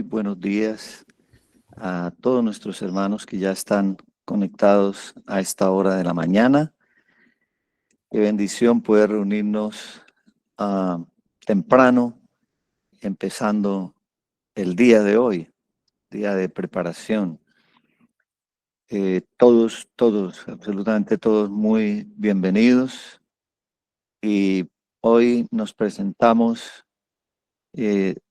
buenos días a todos nuestros hermanos que ya están conectados a esta hora de la mañana. Qué bendición poder reunirnos temprano, empezando el día de hoy, día de preparación. Todos, absolutamente todos muy bienvenidos. Y hoy nos presentamos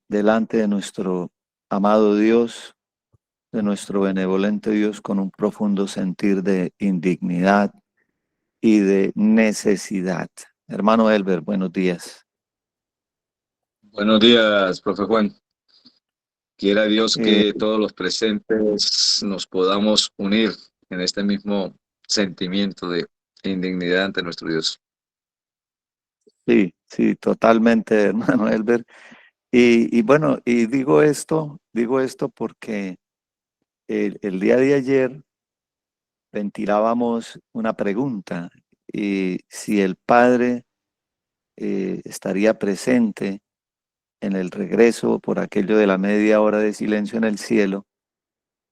delante de nuestro amado Dios, de nuestro benevolente Dios, con un profundo sentir de indignidad y de necesidad. Hermano Elber, buenos días. Buenos días, profe Juan. Quiera Dios Eh, que todos los presentes nos podamos unir en este mismo sentimiento de indignidad ante nuestro Dios. sí, totalmente, hermano Elber. Y bueno, y digo esto porque el día de ayer ventilábamos una pregunta, y si el Padre estaría presente en el regreso por aquello de la media hora de silencio en el cielo.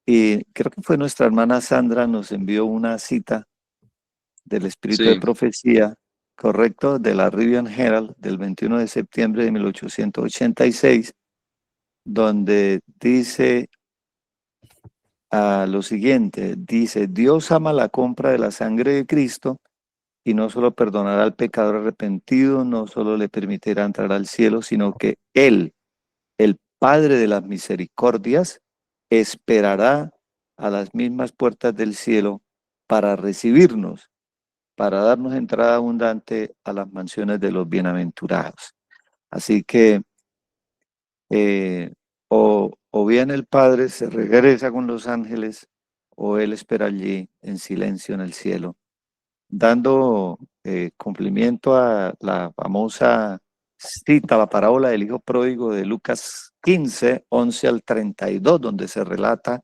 Y creo que fue nuestra hermana Sandra, nos envió una cita del Espíritu de Sí, Profecía, correcto, de la Rivian Herald del 21 de septiembre de 1886, donde dice lo siguiente, dice: Dios ama la compra de la sangre de Cristo y no solo perdonará al pecador arrepentido, no solo le permitirá entrar al cielo, sino que Él, el Padre de las misericordias, esperará a las mismas puertas del cielo para recibirnos, para darnos entrada abundante a las mansiones de los bienaventurados. Así que o bien el Padre se regresa con los ángeles, o Él espera allí en silencio en el cielo, dando cumplimiento a la famosa cita, la parábola del hijo pródigo de Lucas 15, 11 al 32, donde se relata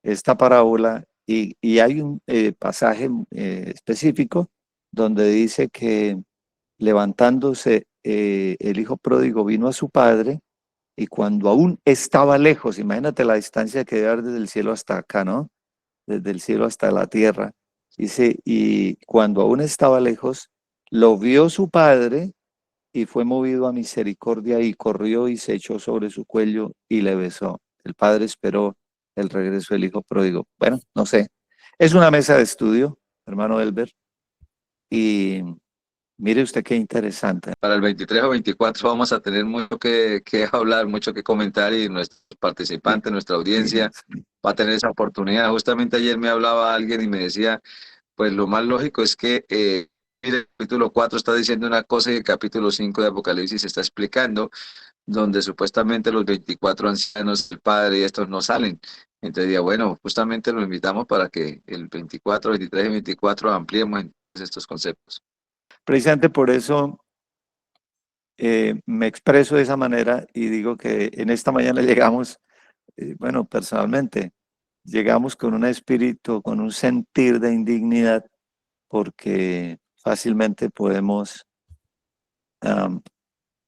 esta parábola, y hay un pasaje específico donde dice que levantándose el hijo pródigo vino a su padre, y cuando aún estaba lejos, imagínate la distancia que debe haber desde el cielo hasta acá, ¿no? Desde el cielo hasta la tierra. Dice, y cuando aún estaba lejos, lo vio su padre y fue movido a misericordia y corrió y se echó sobre su cuello y le besó. El padre esperó el regreso del hijo pródigo. Bueno, no sé. Es una mesa de estudio, hermano Elber, y mire usted qué interesante. para el 23 o 24 vamos a tener mucho que hablar, mucho que comentar y nuestros Sí, participantes, nuestra sí, audiencia sí. va a tener esa oportunidad. Justamente ayer me hablaba alguien y me decía, pues lo más lógico es que mire, el capítulo 4 está diciendo una cosa y el capítulo 5 de Apocalipsis está explicando, donde supuestamente los 24 ancianos del Padre y estos no salen. Entonces, diría, bueno, justamente lo invitamos para que el 24, 23 y 24 ampliemos entonces estos conceptos. Precisamente por eso me expreso de esa manera y digo que en esta mañana llegamos, bueno, personalmente, llegamos con un espíritu, con un sentir de indignidad, porque fácilmente podemos, am,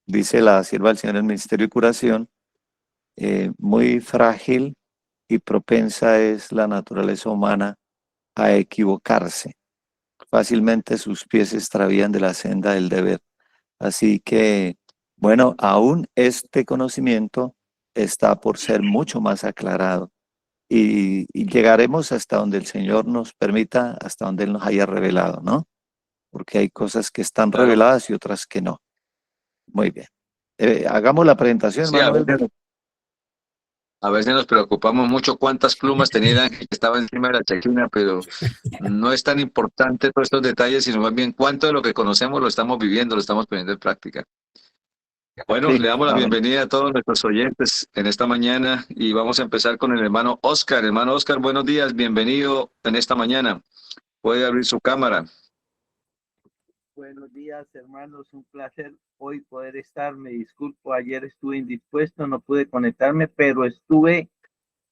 dice la sierva del Señor en el Ministerio de Curación, muy frágil y propensa es la naturaleza humana a equivocarse. Fácilmente sus pies se extravían de la senda del deber. Así que, bueno, aún este conocimiento está por ser mucho más aclarado, y llegaremos hasta donde el Señor nos permita, hasta donde Él nos haya revelado, ¿no? Porque hay cosas que están Claro. reveladas y otras que no. Muy bien. Hagamos la presentación, Sí, hermano Elber. a veces nos preocupamos mucho cuántas plumas tenía el ángel que estaba encima de la chequina, pero no es tan importante todos estos detalles, sino más bien cuánto de lo que conocemos lo estamos viviendo, lo estamos poniendo en práctica. Bueno, Sí, le damos la amén. bienvenida a todos nuestros oyentes en esta mañana y vamos a empezar con el hermano Oscar. Hermano Oscar, buenos días, bienvenido en esta mañana. Puede abrir su cámara. Buenos días, hermanos. Un placer hoy poder estar. Me disculpo, ayer estuve indispuesto, no pude conectarme, pero estuve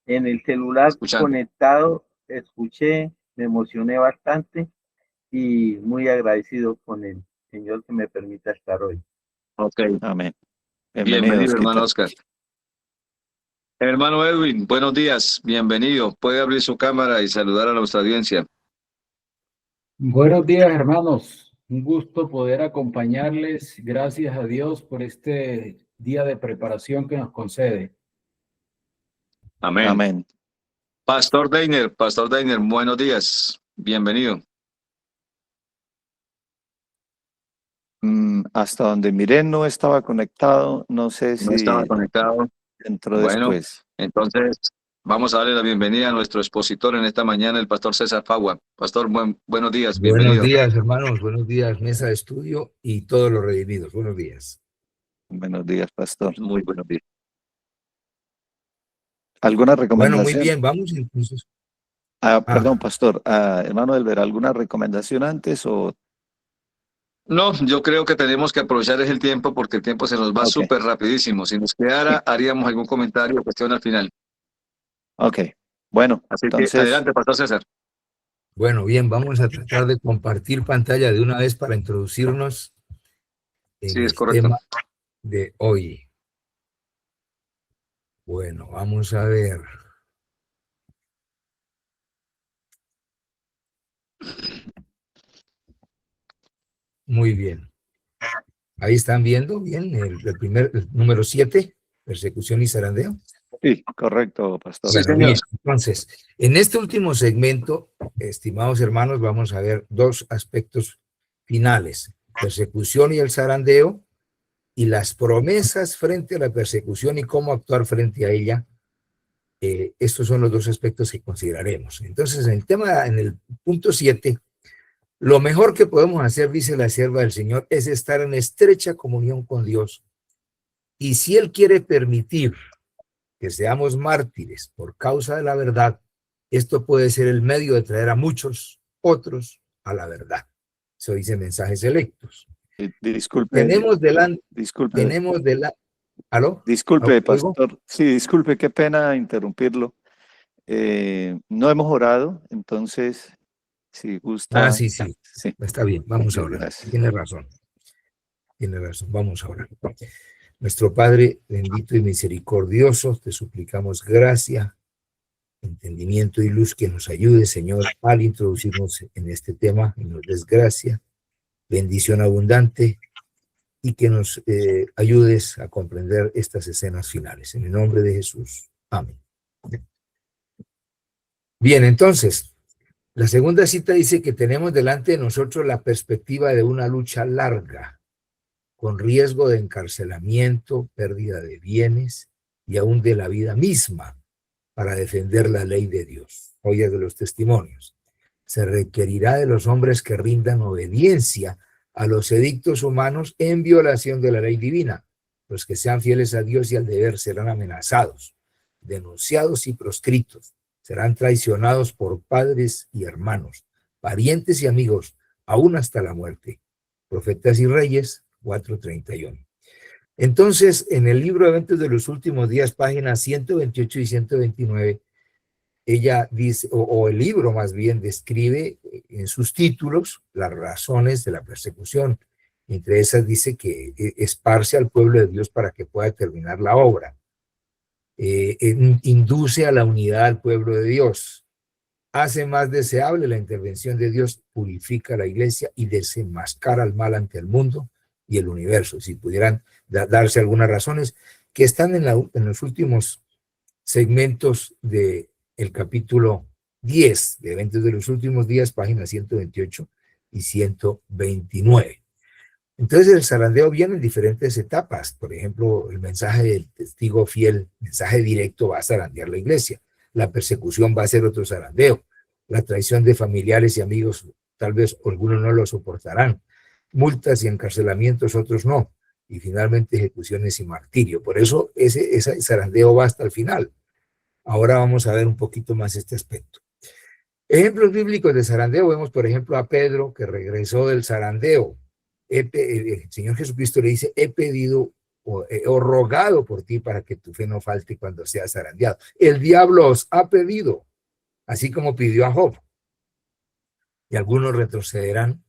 en el celular Escuchando. conectado, escuché, me emocioné bastante y muy agradecido con el Señor que me permita estar hoy. Ok, Amén. bienvenido, Bienvenidos, ¿qué hermano tal? Oscar. Hermano Edwin, buenos días, bienvenido. Puede abrir su cámara y saludar a nuestra audiencia. Buenos días, hermanos. Un gusto poder acompañarles. Gracias a Dios por este día de preparación que nos concede. Amén. Amén. Pastor Deiner, buenos días, bienvenido. Hasta donde miré no estaba conectado, no sé No si estaba conectado. entró Bueno, después. entonces vamos a darle la bienvenida a nuestro expositor en esta mañana, el pastor César Fagua. Pastor, buenos días, Buenos bienvenido. días, hermanos. Buenos días, mesa de estudio y todos los redimidos. Buenos días. Buenos días, pastor. Muy buenos días. ¿Alguna Bueno, recomendación? muy bien, vamos entonces. Perdón, pastor. Hermano Elber, ¿alguna recomendación antes o...? No, yo creo que tenemos que aprovechar el tiempo porque el tiempo se nos va Ok. súper rapidísimo. Si nos quedara, haríamos algún comentario o cuestión al final. Ok, bueno, Así que entonces, adelante, pastor César. Bueno, bien, vamos a tratar de compartir pantalla de una vez para introducirnos en Sí, es el correcto. tema de hoy. Bueno, vamos a ver. Muy bien. Ahí están viendo bien el número 7, persecución y zarandeo. sí, correcto, pastor. Sí, Bueno, señor. bien, entonces, en este último segmento, estimados hermanos, vamos a ver dos aspectos finales: persecución y el zarandeo, y las promesas frente a la persecución y cómo actuar frente a ella. Estos son los dos aspectos que consideraremos. Entonces, en el punto 7, lo mejor que podemos hacer, dice la sierva del Señor, es estar en estrecha comunión con Dios. Y si Él quiere permitir que seamos mártires por causa de la verdad, esto puede ser el medio de traer a muchos otros a la verdad. Eso dice Mensajes Selectos. Disculpe, ¿Aló? disculpe, ¿Oigo? pastor. Sí, disculpe, qué pena interrumpirlo. No hemos orado, entonces, si gusta. Sí. Sí, Está bien, vamos a orar. gracias. Tiene razón, vamos a orar. Nuestro Padre bendito y misericordioso, te suplicamos gracia, entendimiento y luz que nos ayude, Señor, al introducirnos en este tema, y nos des gracia, bendición abundante, y que nos ayudes a comprender estas escenas finales. En el nombre de Jesús. Amén. Bien, entonces, la segunda cita dice que tenemos delante de nosotros la perspectiva de una lucha larga, con riesgo de encarcelamiento, pérdida de bienes y aún de la vida misma para defender la ley de Dios. Joyas de los testimonios. Se requerirá de los hombres que rindan obediencia a los edictos humanos en violación de la ley divina. Los que sean fieles a Dios y al deber serán amenazados, denunciados y proscritos. Serán traicionados por padres y hermanos, parientes y amigos, aún hasta la muerte. Profetas y Reyes 4:31. Entonces, en el libro de Eventos de los Últimos Días, páginas 128 y 129, ella dice, o el libro más bien, describe en sus títulos las razones de la persecución. Entre esas dice que esparce al pueblo de Dios para que pueda terminar la obra. Induce a la unidad al pueblo de Dios. Hace más deseable la intervención de Dios, purifica la iglesia y desenmascara el mal ante el mundo y el universo. Si pudieran darse algunas razones que están en los últimos segmentos del capítulo 10 de Eventos de los Últimos Días, páginas 128 y 129. Entonces el zarandeo viene en diferentes etapas. Por ejemplo, el mensaje del testigo fiel, mensaje directo, va a zarandear la iglesia. La persecución va a ser otro zarandeo. La traición de familiares y amigos, tal vez algunos no lo soportarán. Multas y encarcelamientos, otros no. Y finalmente ejecuciones y martirio. Por eso ese zarandeo va hasta el final. Ahora vamos a ver un poquito más este aspecto. Ejemplos bíblicos de zarandeo. Vemos, por ejemplo, a Pedro, que regresó del zarandeo. El Señor Jesucristo le dice: he pedido o rogado por ti para que tu fe no falte cuando seas zarandeado. El diablo os ha pedido, así como pidió a Job. Y algunos retrocederán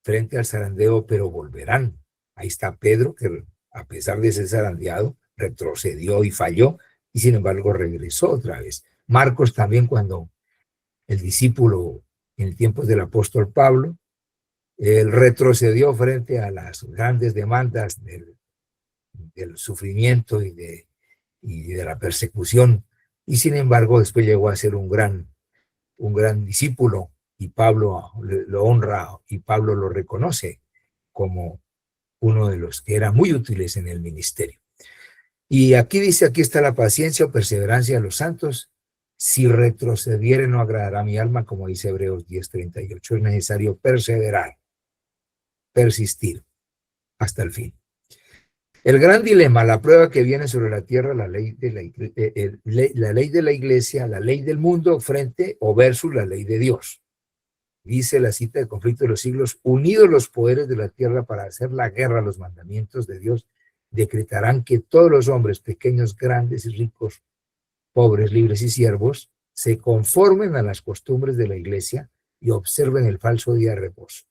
frente al zarandeo, pero volverán. Ahí está Pedro, que a pesar de ser zarandeado, retrocedió y falló, y sin embargo regresó otra vez. Marcos también, cuando el discípulo en el tiempo del apóstol Pablo, él retrocedió frente a las grandes demandas del sufrimiento y de la persecución, y sin embargo después llegó a ser un gran discípulo, y Pablo lo honra y Pablo lo reconoce como uno de los que eran muy útiles en el ministerio. Y aquí dice, aquí está la paciencia o perseverancia de los santos. Si retrocediere no agradará a mi alma, como dice Hebreos 10:38. Es necesario perseverar, persistir hasta el fin. El gran dilema, la prueba que viene sobre la tierra, la ley de la iglesia, la ley del mundo frente o versus la ley de Dios. Dice la cita del conflicto de los siglos: unidos los poderes de la tierra para hacer la guerra a los mandamientos de Dios, decretarán que todos los hombres, pequeños, grandes y ricos, pobres, libres y siervos, se conformen a las costumbres de la iglesia y observen el falso día de reposo.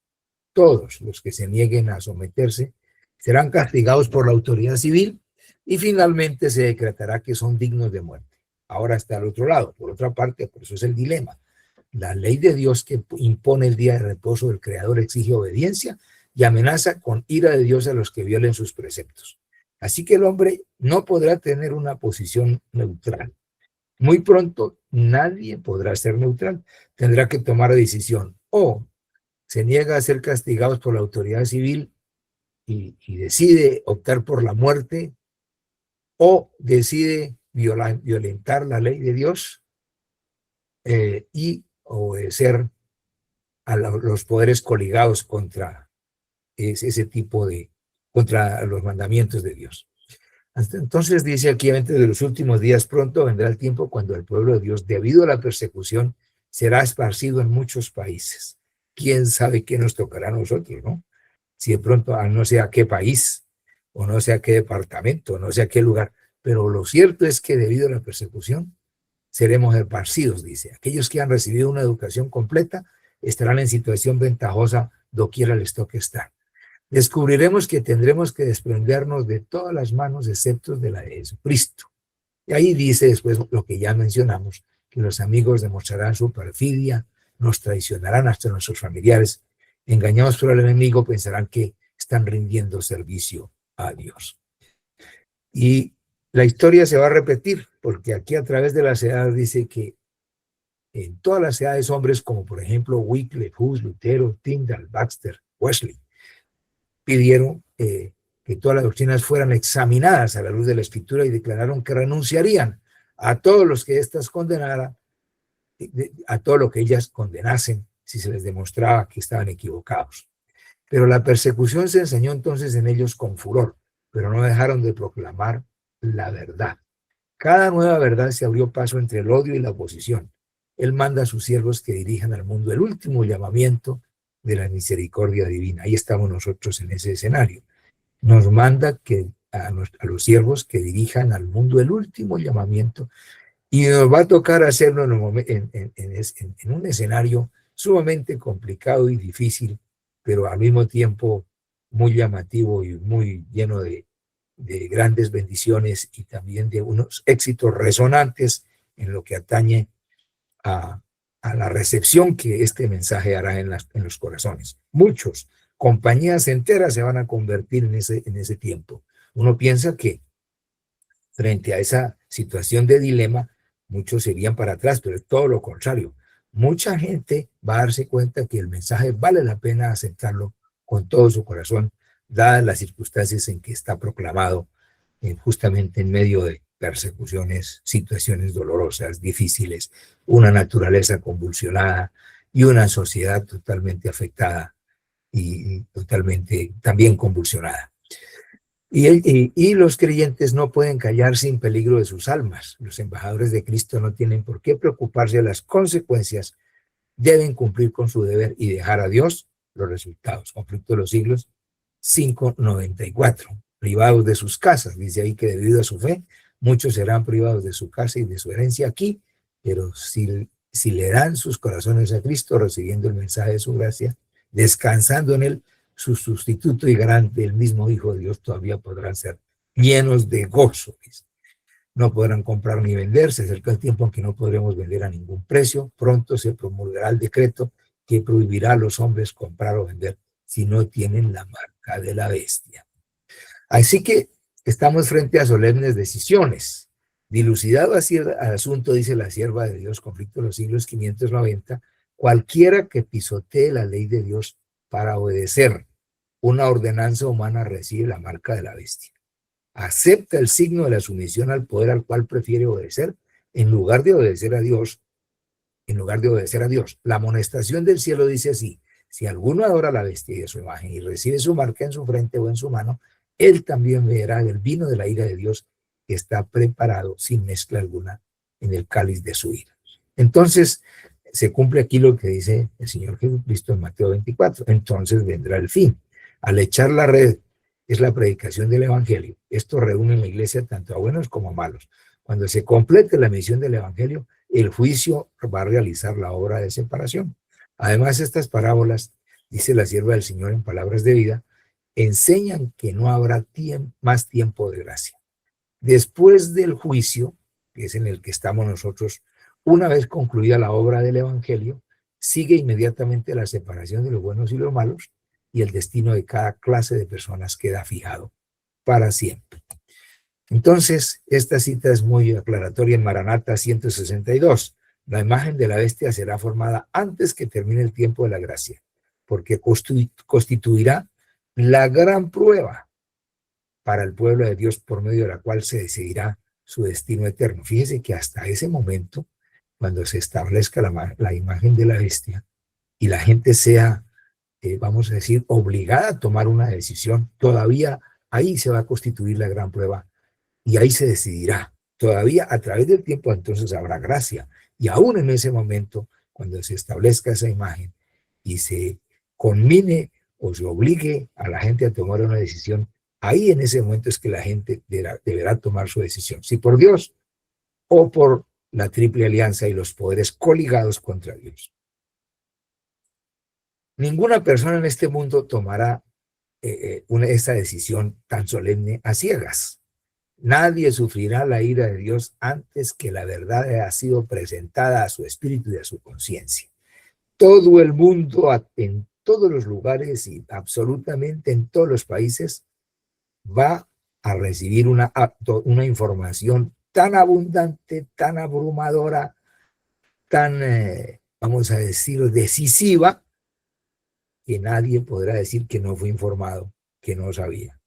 Todos los que se nieguen a someterse serán castigados por la autoridad civil y finalmente se decretará que son dignos de muerte. Ahora está al otro lado, por otra parte, por eso es el dilema. La ley de Dios que impone el día de reposo del Creador exige obediencia y amenaza con ira de Dios a los que violen sus preceptos. Así que el hombre no podrá tener una posición neutral. Muy pronto nadie podrá ser neutral. Tendrá que tomar decisión. O se niega a ser castigados por la autoridad civil y decide optar por la muerte, o decide violentar la ley de Dios y obedecer a los poderes coligados contra ese tipo de, contra los mandamientos de Dios. Entonces dice aquí, de los últimos días pronto vendrá el tiempo cuando el pueblo de Dios, debido a la persecución, será esparcido en muchos países. ¿Quién sabe qué nos tocará a nosotros, no? Si de pronto no sé a qué país, o no sé a qué departamento, no sé a qué lugar, pero lo cierto es que debido a la persecución seremos esparcidos, dice. Aquellos que han recibido una educación completa estarán en situación ventajosa doquiera les toque estar. Descubriremos que tendremos que desprendernos de todas las manos excepto de la de Jesucristo. Y ahí dice después lo que ya mencionamos, que los amigos demostrarán su perfidia, nos traicionarán hasta nuestros familiares. Engañados por el enemigo pensarán que están rindiendo servicio a Dios. Y la historia se va a repetir, porque aquí a través de las edades dice que en todas las edades hombres como por ejemplo Wycliffe, Hus, Lutero, Tyndale, Baxter, Wesley, pidieron que todas las doctrinas fueran examinadas a la luz de la Escritura y declararon que renunciarían a todos los que éstas condenaran, a todo lo que ellas condenasen si se les demostraba que estaban equivocados. Pero la persecución se enseñó entonces en ellos con furor, pero no dejaron de proclamar la verdad. Cada nueva verdad se abrió paso entre el odio y la oposición. Él manda a sus siervos que dirijan al mundo el último llamamiento de la misericordia divina. Ahí estamos nosotros en ese escenario. Nos manda que a los siervos que dirijan al mundo el último llamamiento, y nos va a tocar hacerlo en un escenario sumamente complicado y difícil, pero al mismo tiempo muy llamativo y muy lleno de grandes bendiciones y también de unos éxitos resonantes en lo que atañe a la recepción que este mensaje hará en los corazones. Muchos, compañías enteras se van a convertir en ese tiempo. Uno piensa que frente a esa situación de dilema, muchos se irían para atrás, pero es todo lo contrario. Mucha gente va a darse cuenta que el mensaje vale la pena aceptarlo con todo su corazón, dadas las circunstancias en que está proclamado, justamente en medio de persecuciones, situaciones dolorosas, difíciles, una naturaleza convulsionada y una sociedad totalmente afectada y totalmente también convulsionada. Y los creyentes no pueden callar sin peligro de sus almas. Los embajadores de Cristo no tienen por qué preocuparse de las consecuencias, deben cumplir con su deber y dejar a Dios los resultados. Conflicto de los siglos 5:94. Privados de sus casas, dice ahí que debido a su fe, muchos serán privados de su casa y de su herencia aquí, pero si le dan sus corazones a Cristo, recibiendo el mensaje de su gracia, descansando en él, su sustituto y garante, el mismo Hijo de Dios, todavía podrán ser llenos de gozo. no podrán comprar ni vender, se acerca el tiempo en que no podremos vender a ningún precio, pronto se promulgará el decreto que prohibirá a los hombres comprar o vender si no tienen la marca de la bestia. Así que estamos frente a solemnes decisiones. Dilucidado así el asunto, dice la sierva de Dios, conflicto de los siglos 590, cualquiera que pisotee la ley de Dios para obedecer una ordenanza humana recibe la marca de la bestia. Acepta el signo de la sumisión al poder al cual prefiere obedecer en lugar de obedecer a Dios. La amonestación del cielo dice así: si alguno adora a la bestia y a su imagen y recibe su marca en su frente o en su mano, él también beberá del vino de la ira de Dios que está preparado sin mezcla alguna en el cáliz de su ira. Entonces, se cumple aquí lo que dice el Señor Jesucristo en Mateo 24. Entonces vendrá el fin. Al echar la red es la predicación del evangelio. Esto reúne en la iglesia tanto a buenos como a malos. Cuando se complete la misión del evangelio, el juicio va a realizar la obra de separación. Además, estas parábolas, dice la sierva del Señor en palabras de vida, enseñan que no habrá más tiempo de gracia. Después del juicio, que es en el que estamos nosotros, una vez concluida la obra del evangelio, sigue inmediatamente la separación de los buenos y los malos, y el destino de cada clase de personas queda fijado para siempre. Entonces, esta cita es muy aclaratoria en Maranata 162. La imagen de la bestia será formada antes que termine el tiempo de la gracia, porque constituirá la gran prueba para el pueblo de Dios por medio de la cual se decidirá su destino eterno. Fíjese que hasta ese momento, cuando se establezca la imagen de la bestia y la gente sea, vamos a decir, obligada a tomar una decisión, todavía ahí se va a constituir la gran prueba y ahí se decidirá. Todavía a través del tiempo entonces habrá gracia. Y aún en ese momento, cuando se establezca esa imagen y se conmine o se obligue a la gente a tomar una decisión, ahí en ese momento es que la gente deberá tomar su decisión, si por Dios o por la triple alianza y los poderes coligados contra Dios. Ninguna persona en este mundo tomará esa decisión tan solemne a ciegas. Nadie sufrirá la ira de Dios antes que la verdad haya sido presentada a su espíritu y a su conciencia. Todo el mundo, en todos los lugares y absolutamente en todos los países, va a recibir una información tan abundante, tan abrumadora, tan, vamos a decir, decisiva, que nadie podrá decir que no fue informado, que no sabía.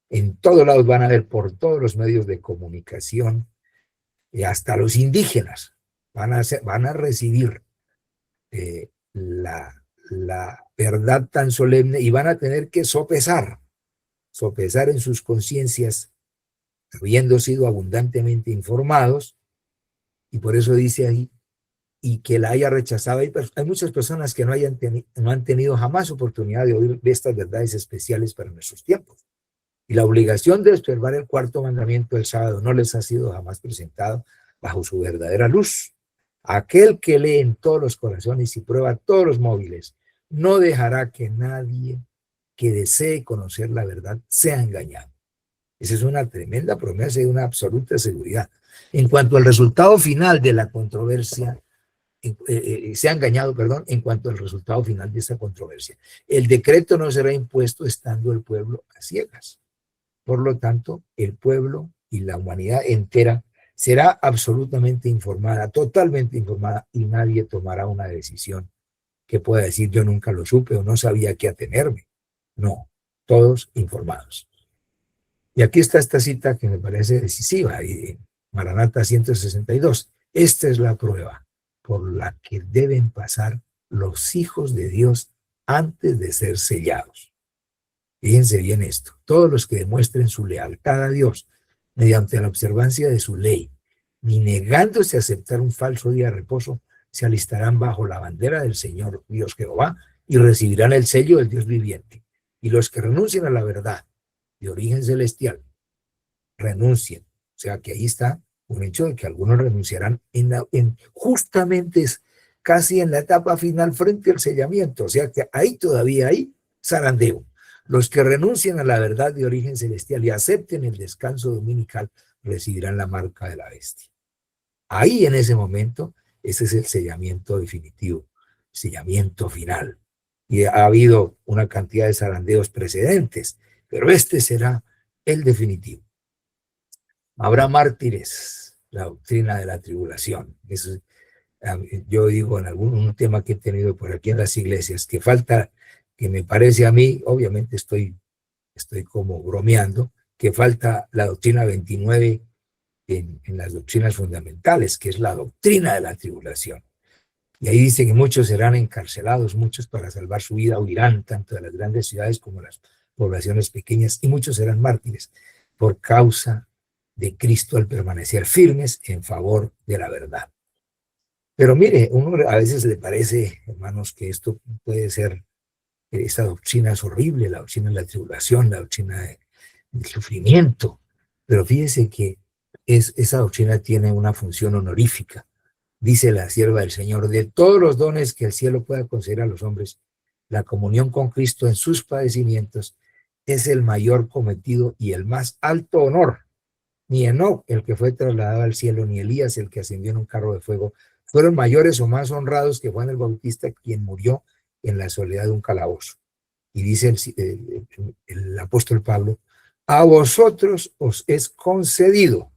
En todos lados van a ver, por todos los medios de comunicación, y hasta los indígenas van a recibir la verdad tan solemne y van a tener que sopesar en sus conciencias, habiendo sido abundantemente informados, y por eso dice ahí, y que la haya rechazado. Hay muchas personas que no han tenido jamás oportunidad de oír de estas verdades especiales para nuestros tiempos. Y la obligación de observar el cuarto mandamiento del sábado no les ha sido jamás presentado bajo su verdadera luz. Aquel que lee en todos los corazones y prueba todos los móviles, no dejará que nadie que desee conocer la verdad sea engañado. Esa es una tremenda promesa y una absoluta seguridad. En cuanto al resultado final de la controversia, sea engañado, en cuanto al resultado final de esa controversia. El decreto no será impuesto estando el pueblo a ciegas. Por lo tanto, el pueblo y la humanidad entera será absolutamente informada, totalmente informada, y nadie tomará una decisión que pueda decir yo nunca lo supe o no sabía a qué atenerme. No, todos informados. Y aquí está esta cita que me parece decisiva, y Maranata 162. Esta es la prueba por la que deben pasar los hijos de Dios antes de ser sellados. Fíjense bien esto: todos los que demuestren su lealtad a Dios mediante la observancia de su ley, ni negándose a aceptar un falso día de reposo, se alistarán bajo la bandera del Señor Dios Jehová y recibirán el sello del Dios viviente. Y los que renuncien a la verdad de origen celestial, renuncien. O sea que ahí está un hecho de que algunos renunciarán justamente casi en la etapa final frente al sellamiento. O sea que ahí todavía hay zarandeo. Los que renuncien a la verdad de origen celestial y acepten el descanso dominical recibirán la marca de la bestia. Ahí en ese momento, ese es el sellamiento definitivo, sellamiento final. Y ha habido una cantidad de zarandeos precedentes, pero este será el definitivo. Habrá mártires, la doctrina de la tribulación. Eso, yo digo en un tema que he tenido por aquí en las iglesias, que falta, que me parece a mí, obviamente estoy como bromeando, que falta la doctrina 29 en las doctrinas fundamentales, que es la doctrina de la tribulación. Y ahí dice que muchos serán encarcelados, muchos para salvar su vida huirán tanto de las grandes ciudades como de las poblaciones pequeñas, y muchos serán mártires por causa de Cristo al permanecer firmes en favor de la verdad. Pero mire, uno a veces le parece, hermanos, que esto puede ser, esta doctrina es horrible, la doctrina de la tribulación, la doctrina del sufrimiento, pero fíjese que esa doctrina tiene una función honorífica. Dice la sierva del Señor, de todos los dones que el cielo pueda conceder a los hombres, la comunión con Cristo en sus padecimientos es el mayor cometido y el más alto honor. Ni Enoc, el que fue trasladado al cielo, ni Elías, el que ascendió en un carro de fuego, fueron mayores o más honrados que Juan el Bautista, quien murió en la soledad de un calabozo. Y dice el apóstol Pablo, a vosotros os es concedido,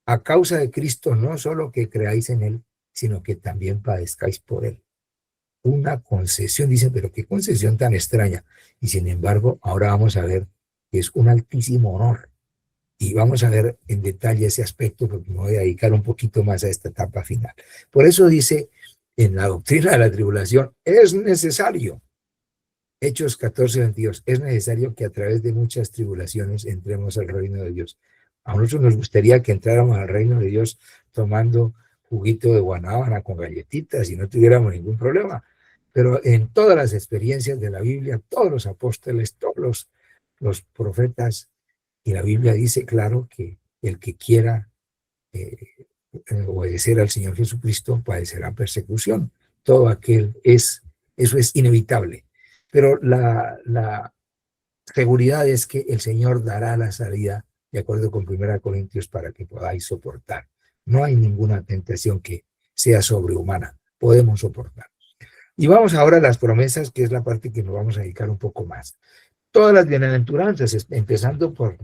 a causa de Cristo, no solo que creáis en él, sino que también padezcáis por él. Una concesión, dicen, pero qué concesión tan extraña. Y sin embargo, ahora vamos a ver que es un altísimo honor. Y vamos a ver en detalle ese aspecto, porque me voy a dedicar un poquito más a esta etapa final. Por eso dice, en la doctrina de la tribulación, es necesario, Hechos 14:22, es necesario que a través de muchas tribulaciones entremos al reino de Dios. A nosotros nos gustaría que entráramos al reino de Dios tomando juguito de guanábana con galletitas y no tuviéramos ningún problema. Pero en todas las experiencias de la Biblia, todos los apóstoles, todos los profetas, y la Biblia dice claro que el que quiera obedecer al Señor Jesucristo padecerá persecución. Todo eso es inevitable. Pero la seguridad es que el Señor dará la salida de acuerdo con 1 Corintios para que podáis soportar. No hay ninguna tentación que sea sobrehumana. Podemos soportar. Y vamos ahora a las promesas, que es la parte que nos vamos a dedicar un poco más. Todas las bienaventuranzas, empezando por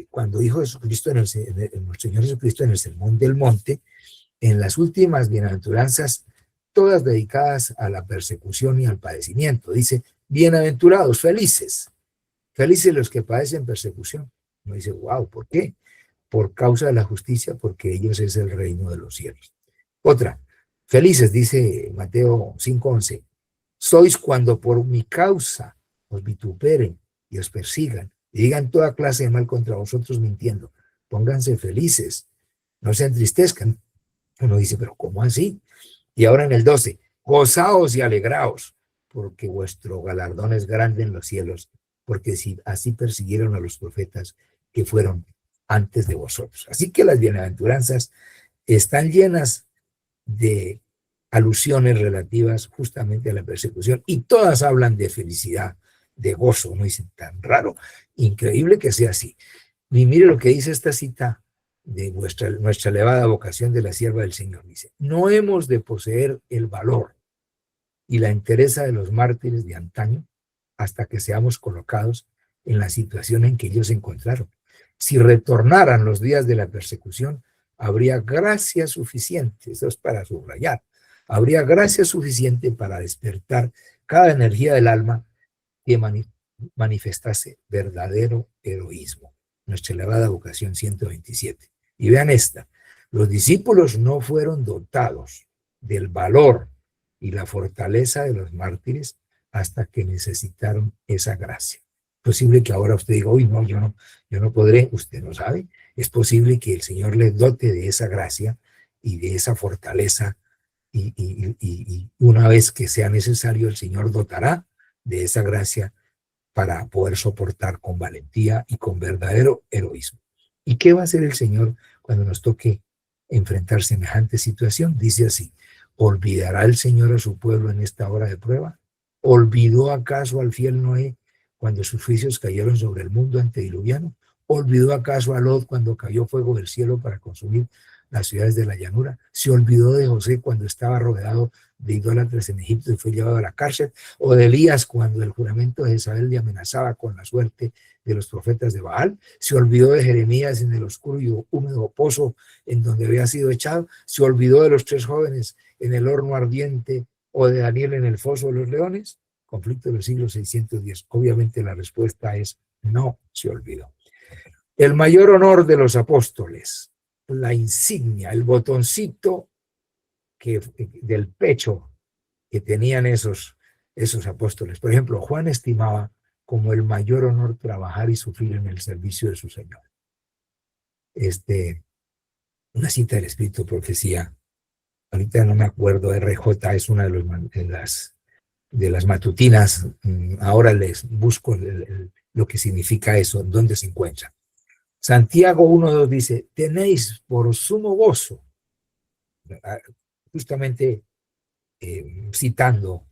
cuando dijo Jesucristo el Señor Jesucristo en el Sermón del Monte, en las últimas bienaventuranzas, todas dedicadas a la persecución y al padecimiento. Dice, bienaventurados, felices los que padecen persecución. Uno dice, wow, ¿por qué? Por causa de la justicia, porque ellos es el reino de los cielos. Otra, felices, dice Mateo 5:11, sois cuando por mi causa os vituperen y os persigan y digan toda clase de mal contra vosotros mintiendo. Pónganse felices, no se entristezcan. Uno dice, pero ¿cómo así? Y ahora en el 12, gozaos y alegraos, porque vuestro galardón es grande en los cielos, porque si así persiguieron a los profetas que fueron antes de vosotros. Así que las bienaventuranzas están llenas de alusiones relativas justamente a la persecución y todas hablan de felicidad, de gozo. No dicen tan raro, increíble que sea así. Y mire lo que dice esta cita de nuestra elevada vocación de la sierva del Señor. Dice, no hemos de poseer el valor y la entereza de los mártires de antaño hasta que seamos colocados en la situación en que ellos se encontraron. Si retornaran los días de la persecución, habría gracia suficiente, eso es para subrayar, habría gracia suficiente para despertar cada energía del alma que manifestase verdadero heroísmo. Nuestra elevada vocación 127. Y vean esta, los discípulos no fueron dotados del valor y la fortaleza de los mártires hasta que necesitaron esa gracia. Es posible que ahora usted diga, uy, no, yo no podré, usted no sabe. Es posible que el Señor les dote de esa gracia y de esa fortaleza y una vez que sea necesario, el Señor dotará de esa gracia para poder soportar con valentía y con verdadero heroísmo. ¿Y qué va a hacer el Señor cuando nos toque enfrentar semejante situación? Dice así, ¿olvidará el Señor a su pueblo en esta hora de prueba? ¿Olvidó acaso al fiel Noé cuando sus juicios cayeron sobre el mundo antediluviano? ¿Olvidó acaso a Lot cuando cayó fuego del cielo para consumir las ciudades de la llanura? ¿Se olvidó de José cuando estaba rodeado de idólatras en Egipto y fue llevado a la cárcel? ¿O de Elías cuando el juramento de Jezabel le amenazaba con la suerte de los profetas de Baal? ¿Se olvidó de Jeremías en el oscuro y húmedo pozo en donde había sido echado? ¿Se olvidó de los 3 jóvenes en el horno ardiente o de Daniel en el foso de los leones? Conflicto del siglo 610. Obviamente la respuesta es no se olvidó. El mayor honor de los apóstoles, la insignia, el botoncito del pecho que tenían esos apóstoles. Por ejemplo, Juan estimaba como el mayor honor trabajar y sufrir en el servicio de su Señor. Una cita del Espíritu de Profecía, ahorita no me acuerdo, RJ es una de las matutinas, ahora les busco lo que significa eso, dónde se encuentra. Santiago 1:2 dice, tenéis por sumo gozo, justamente citando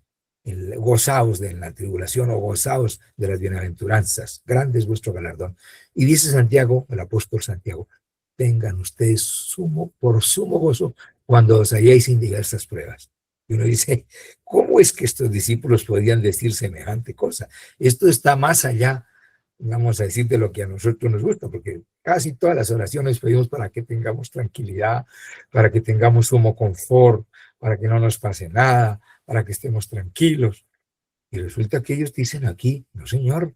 el gozaos de la tribulación o gozaos de las bienaventuranzas, grande es vuestro galardón. Y dice Santiago, el apóstol Santiago, tengan ustedes por sumo gozo cuando os halléis en diversas pruebas. Y uno dice, ¿cómo es que estos discípulos podían decir semejante cosa? Esto está más allá, vamos a decir, de lo que a nosotros nos gusta, porque casi todas las oraciones pedimos para que tengamos tranquilidad, para que tengamos sumo confort, para que no nos pase nada, para que estemos tranquilos. Y resulta que ellos dicen aquí, no señor,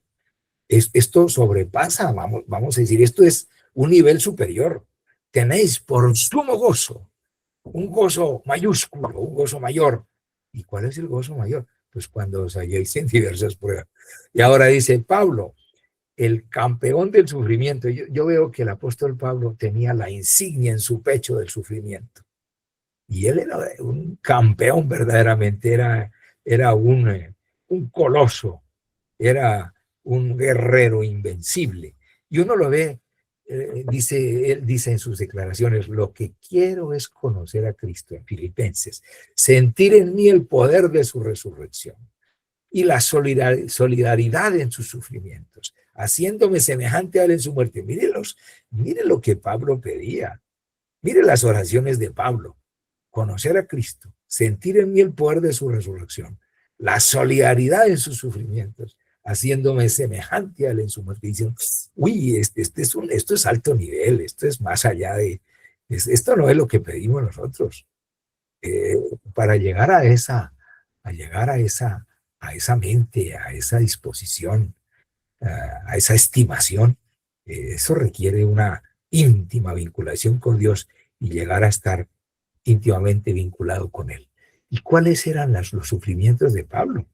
esto sobrepasa, vamos a decir, esto es un nivel superior. Tenéis por sumo gozo, un gozo mayúsculo, un gozo mayor. ¿Y cuál es el gozo mayor? Pues cuando os halléis en diversas pruebas. Y ahora dice Pablo, el campeón del sufrimiento. Yo veo que el apóstol Pablo tenía la insignia en su pecho del sufrimiento. Y él era un campeón verdaderamente, era un coloso, era un guerrero invencible. Y uno lo ve, él dice en sus declaraciones, lo que quiero es conocer a Cristo, en Filipenses, sentir en mí el poder de su resurrección y la solidaridad en sus sufrimientos, haciéndome semejante a él en su muerte. Miren lo que Pablo pedía, miren las oraciones de Pablo. Conocer a Cristo, sentir en mí el poder de su resurrección, la solidaridad en sus sufrimientos, haciéndome semejante a él en su muerte. Dicen, uy, esto es alto nivel, esto es más allá esto no es lo que pedimos nosotros. Para llegar a esa mente, a esa disposición, a esa estimación, eso requiere una íntima vinculación con Dios y llegar a estar íntimamente vinculado con él. ¿Y cuáles eran los sufrimientos de Pablo?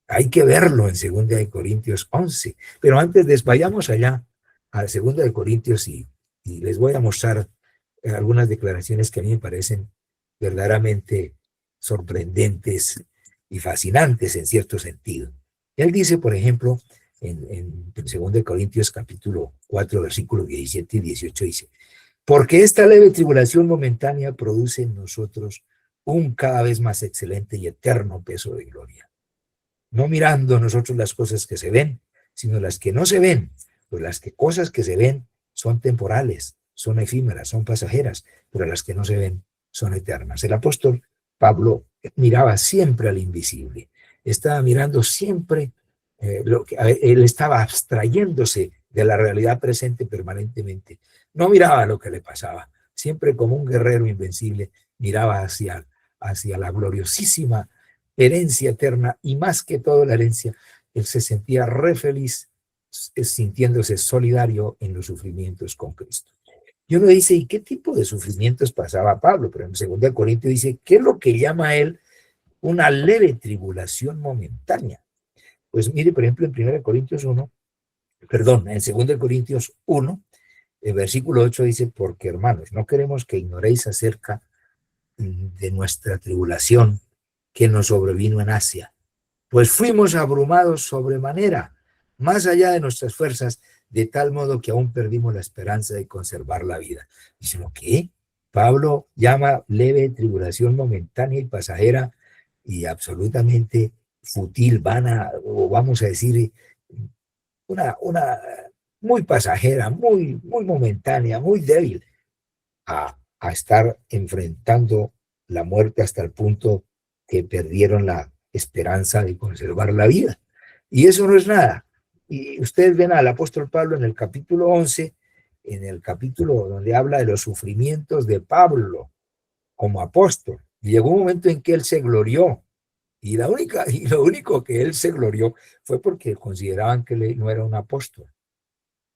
Hay que verlo en 2 Corintios 11. Pero antes vayamos allá a 2 Corintios y les voy a mostrar algunas declaraciones que a mí me parecen verdaderamente sorprendentes y fascinantes en cierto sentido. Él dice, por ejemplo, en 2 Corintios capítulo 4, versículos 17 y 18, dice, porque esta leve tribulación momentánea produce en nosotros un cada vez más excelente y eterno peso de gloria. No mirando nosotros las cosas que se ven, sino las que no se ven, pues cosas que se ven son temporales, son efímeras, son pasajeras, pero las que no se ven son eternas. El apóstol Pablo miraba siempre al invisible, estaba mirando siempre él estaba abstrayéndose de la realidad presente permanentemente. No miraba lo que le pasaba, siempre como un guerrero invencible miraba hacia la gloriosísima herencia eterna y más que todo la herencia, él se sentía re feliz sintiéndose solidario en los sufrimientos con Cristo. Y uno dice, ¿y qué tipo de sufrimientos pasaba Pablo? Pero en 2 Corintios dice, ¿qué es lo que llama él una leve tribulación momentánea? Pues mire, por ejemplo, en 2 Corintios 1, en 2 Corintios 1, el versículo 8 dice, porque hermanos, no queremos que ignoréis acerca de nuestra tribulación que nos sobrevino en Asia, pues fuimos abrumados sobremanera, más allá de nuestras fuerzas, de tal modo que aún perdimos la esperanza de conservar la vida. Dicen, ¿qué? Pablo llama leve tribulación momentánea y pasajera y absolutamente fútil, vana, o vamos a decir, una muy pasajera, muy momentánea, muy débil, a estar enfrentando la muerte hasta el punto que perdieron la esperanza de conservar la vida. Y eso no es nada. Y ustedes ven al apóstol Pablo en el capítulo 11, en el capítulo donde habla de los sufrimientos de Pablo como apóstol. Y llegó un momento en que él se glorió. Y lo único que él se glorió fue porque consideraban que él no era un apóstol.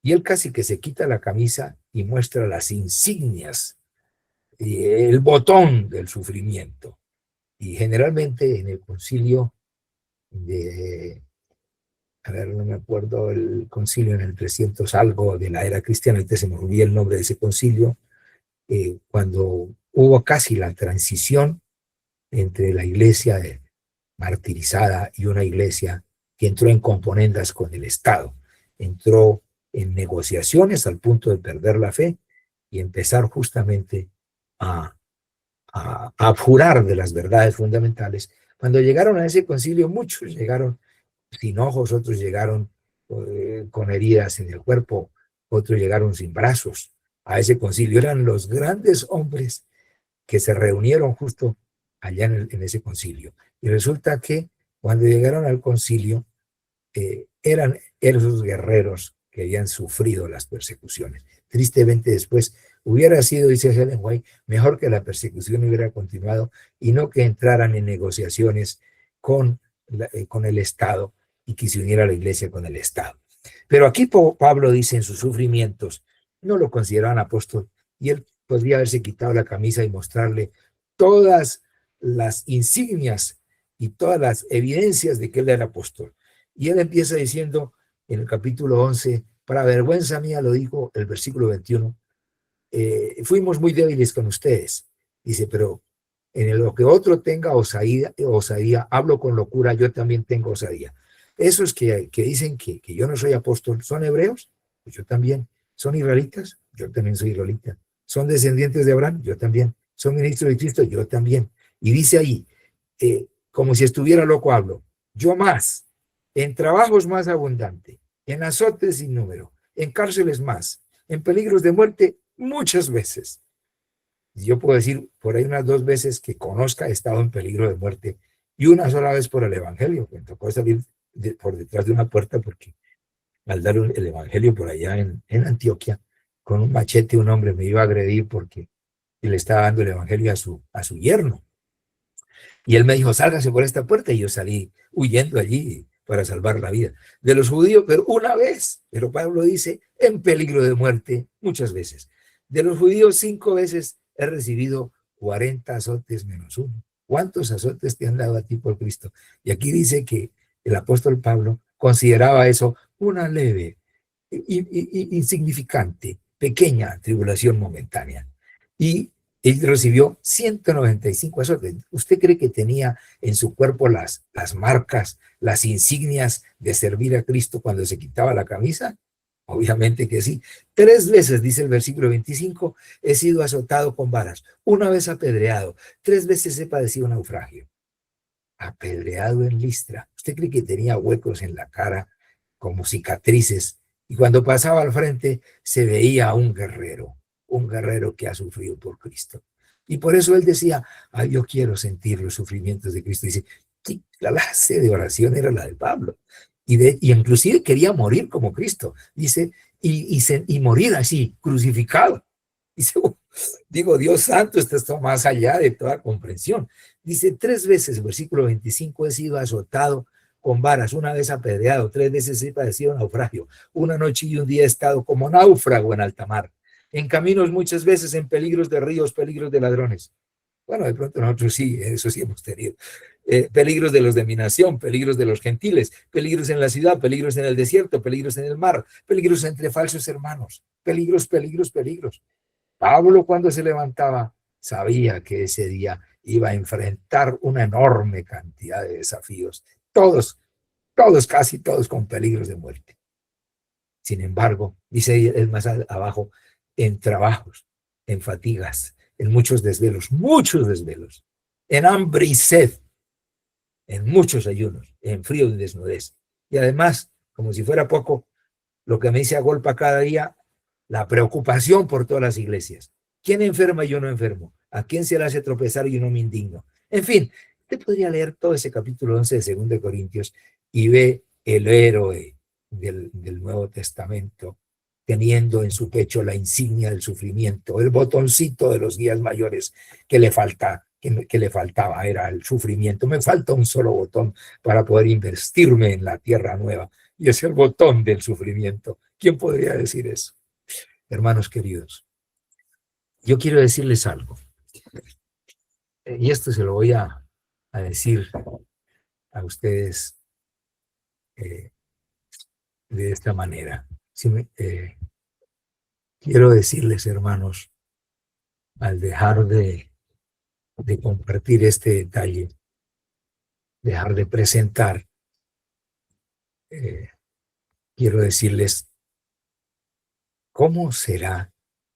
Y él casi que se quita la camisa y muestra las insignias, el botón del sufrimiento. Y generalmente en el concilio de, a ver, no me acuerdo, el concilio en el 300 algo de la era cristiana, ahorita se me olvidó el nombre de ese concilio, cuando hubo casi la transición entre la iglesia martirizada y una iglesia que entró en componendas con el Estado, entró en negociaciones al punto de perder la fe y empezar justamente a abjurar de las verdades fundamentales. Cuando llegaron a ese concilio, muchos llegaron sin ojos, otros llegaron con heridas en el cuerpo, otros llegaron sin brazos a ese concilio. Eran los grandes hombres que se reunieron justo allá en ese concilio. Y resulta que cuando llegaron al concilio, eran esos guerreros que habían sufrido las persecuciones. Tristemente después hubiera sido, dice Ellen White, mejor que la persecución hubiera continuado y no que entraran en negociaciones con el Estado y que se uniera la iglesia con el Estado. Pero aquí Pablo dice en sus sufrimientos, no lo consideraban apóstol y él podría haberse quitado la camisa y mostrarle todas las insignias y todas las evidencias de que él era apóstol. Y él empieza diciendo en el capítulo 11, para vergüenza mía, lo dijo el versículo 21, fuimos muy débiles con ustedes. Dice, pero en lo que otro tenga osadía, hablo con locura, yo también tengo osadía. Esos que dicen que yo no soy apóstol, ¿son hebreos? Pues yo también. ¿Son israelitas? Yo también soy israelita. ¿Son descendientes de Abraham? Yo también. ¿Son ministros de Cristo? Yo también. Y dice ahí, como si estuviera loco hablo, yo más, en trabajos más abundante, en azotes sin número, en cárceles más, en peligros de muerte muchas veces. Yo puedo decir por ahí unas 2 veces que conozca he estado en peligro de muerte y una sola vez por el evangelio, me tocó salir por detrás de una puerta porque al dar el evangelio por allá en Antioquia, con un machete un hombre me iba a agredir porque le estaba dando el evangelio a su yerno. Y él me dijo, sálgase por esta puerta, y yo salí huyendo allí para salvar la vida de los judíos, pero una vez, pero Pablo dice, en peligro de muerte muchas veces. De los judíos 5 veces he recibido 40 azotes menos 1. ¿Cuántos azotes te han dado a ti por Cristo? Y aquí dice que el apóstol Pablo consideraba eso una leve, insignificante, pequeña tribulación momentánea. Y él recibió 195 azotes. ¿Usted cree que tenía en su cuerpo las marcas, las insignias de servir a Cristo cuando se quitaba la camisa? Obviamente que sí. 3 veces, dice el versículo 25, he sido azotado con varas, 1 vez apedreado, 3 veces he padecido naufragio. Apedreado en Listra. ¿Usted cree que tenía huecos en la cara como cicatrices? Y cuando pasaba al frente se veía a un guerrero que ha sufrido por Cristo. Y por eso él decía, yo quiero sentir los sufrimientos de Cristo. Dice, la clase de oración era la de Pablo. Y inclusive quería morir como Cristo. Dice, y morir así, crucificado. Dice, digo, Dios santo, esto está más allá de toda comprensión. Dice, 3 veces, versículo 25, he sido azotado con varas, 1 vez apedreado, 3 veces he padecido naufragio, 1 noche y 1 día he estado como náufrago en alta mar, en caminos muchas veces, en peligros de ríos, peligros de ladrones. Bueno, de pronto nosotros sí, eso sí hemos tenido. Peligros de los de mi nación, peligros de los gentiles, peligros en la ciudad, peligros en el desierto, peligros en el mar, peligros entre falsos hermanos, peligros. Pablo, cuando se levantaba, sabía que ese día iba a enfrentar una enorme cantidad de desafíos, todos, casi todos con peligros de muerte. Sin embargo, dice él más abajo, en trabajos, en fatigas, en muchos desvelos, en hambre y sed, en muchos ayunos, en frío y desnudez. Y además, como si fuera poco, lo que me dice agolpa cada día, la preocupación por todas las iglesias. ¿Quién enferma y yo no enfermo? ¿A quién se le hace tropezar y yo no me indigno? En fin, usted podría leer todo ese capítulo 11 de 2 de Corintios y ve el héroe del Nuevo Testamento teniendo en su pecho la insignia del sufrimiento, el botoncito de los días mayores que le faltaba, era el sufrimiento. Me falta un solo botón para poder investirme en la tierra nueva, y es el botón del sufrimiento. ¿Quién podría decir eso? Hermanos queridos, yo quiero decirles algo, y esto se lo voy a decir a ustedes de esta manera. Quiero decirles, hermanos, al dejar de compartir este detalle, dejar de presentar, quiero decirles cómo será,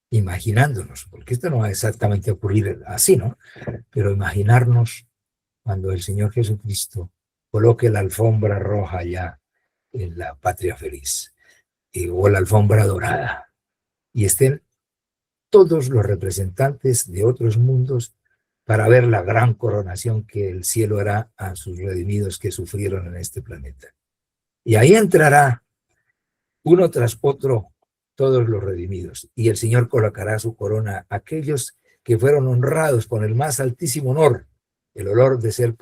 imaginándonos, porque esto no va exactamente a ocurrir así, ¿no? Pero imaginarnos cuando el Señor Jesucristo coloque la alfombra roja ya en la patria feliz, o la alfombra dorada, y estén todos los representantes de otros mundos para ver la gran coronación que el cielo hará a sus redimidos que sufrieron en este planeta. Y ahí entrará uno tras otro todos los redimidos, y el Señor colocará su corona a aquellos que fueron honrados con el más altísimo honor, el honor de ser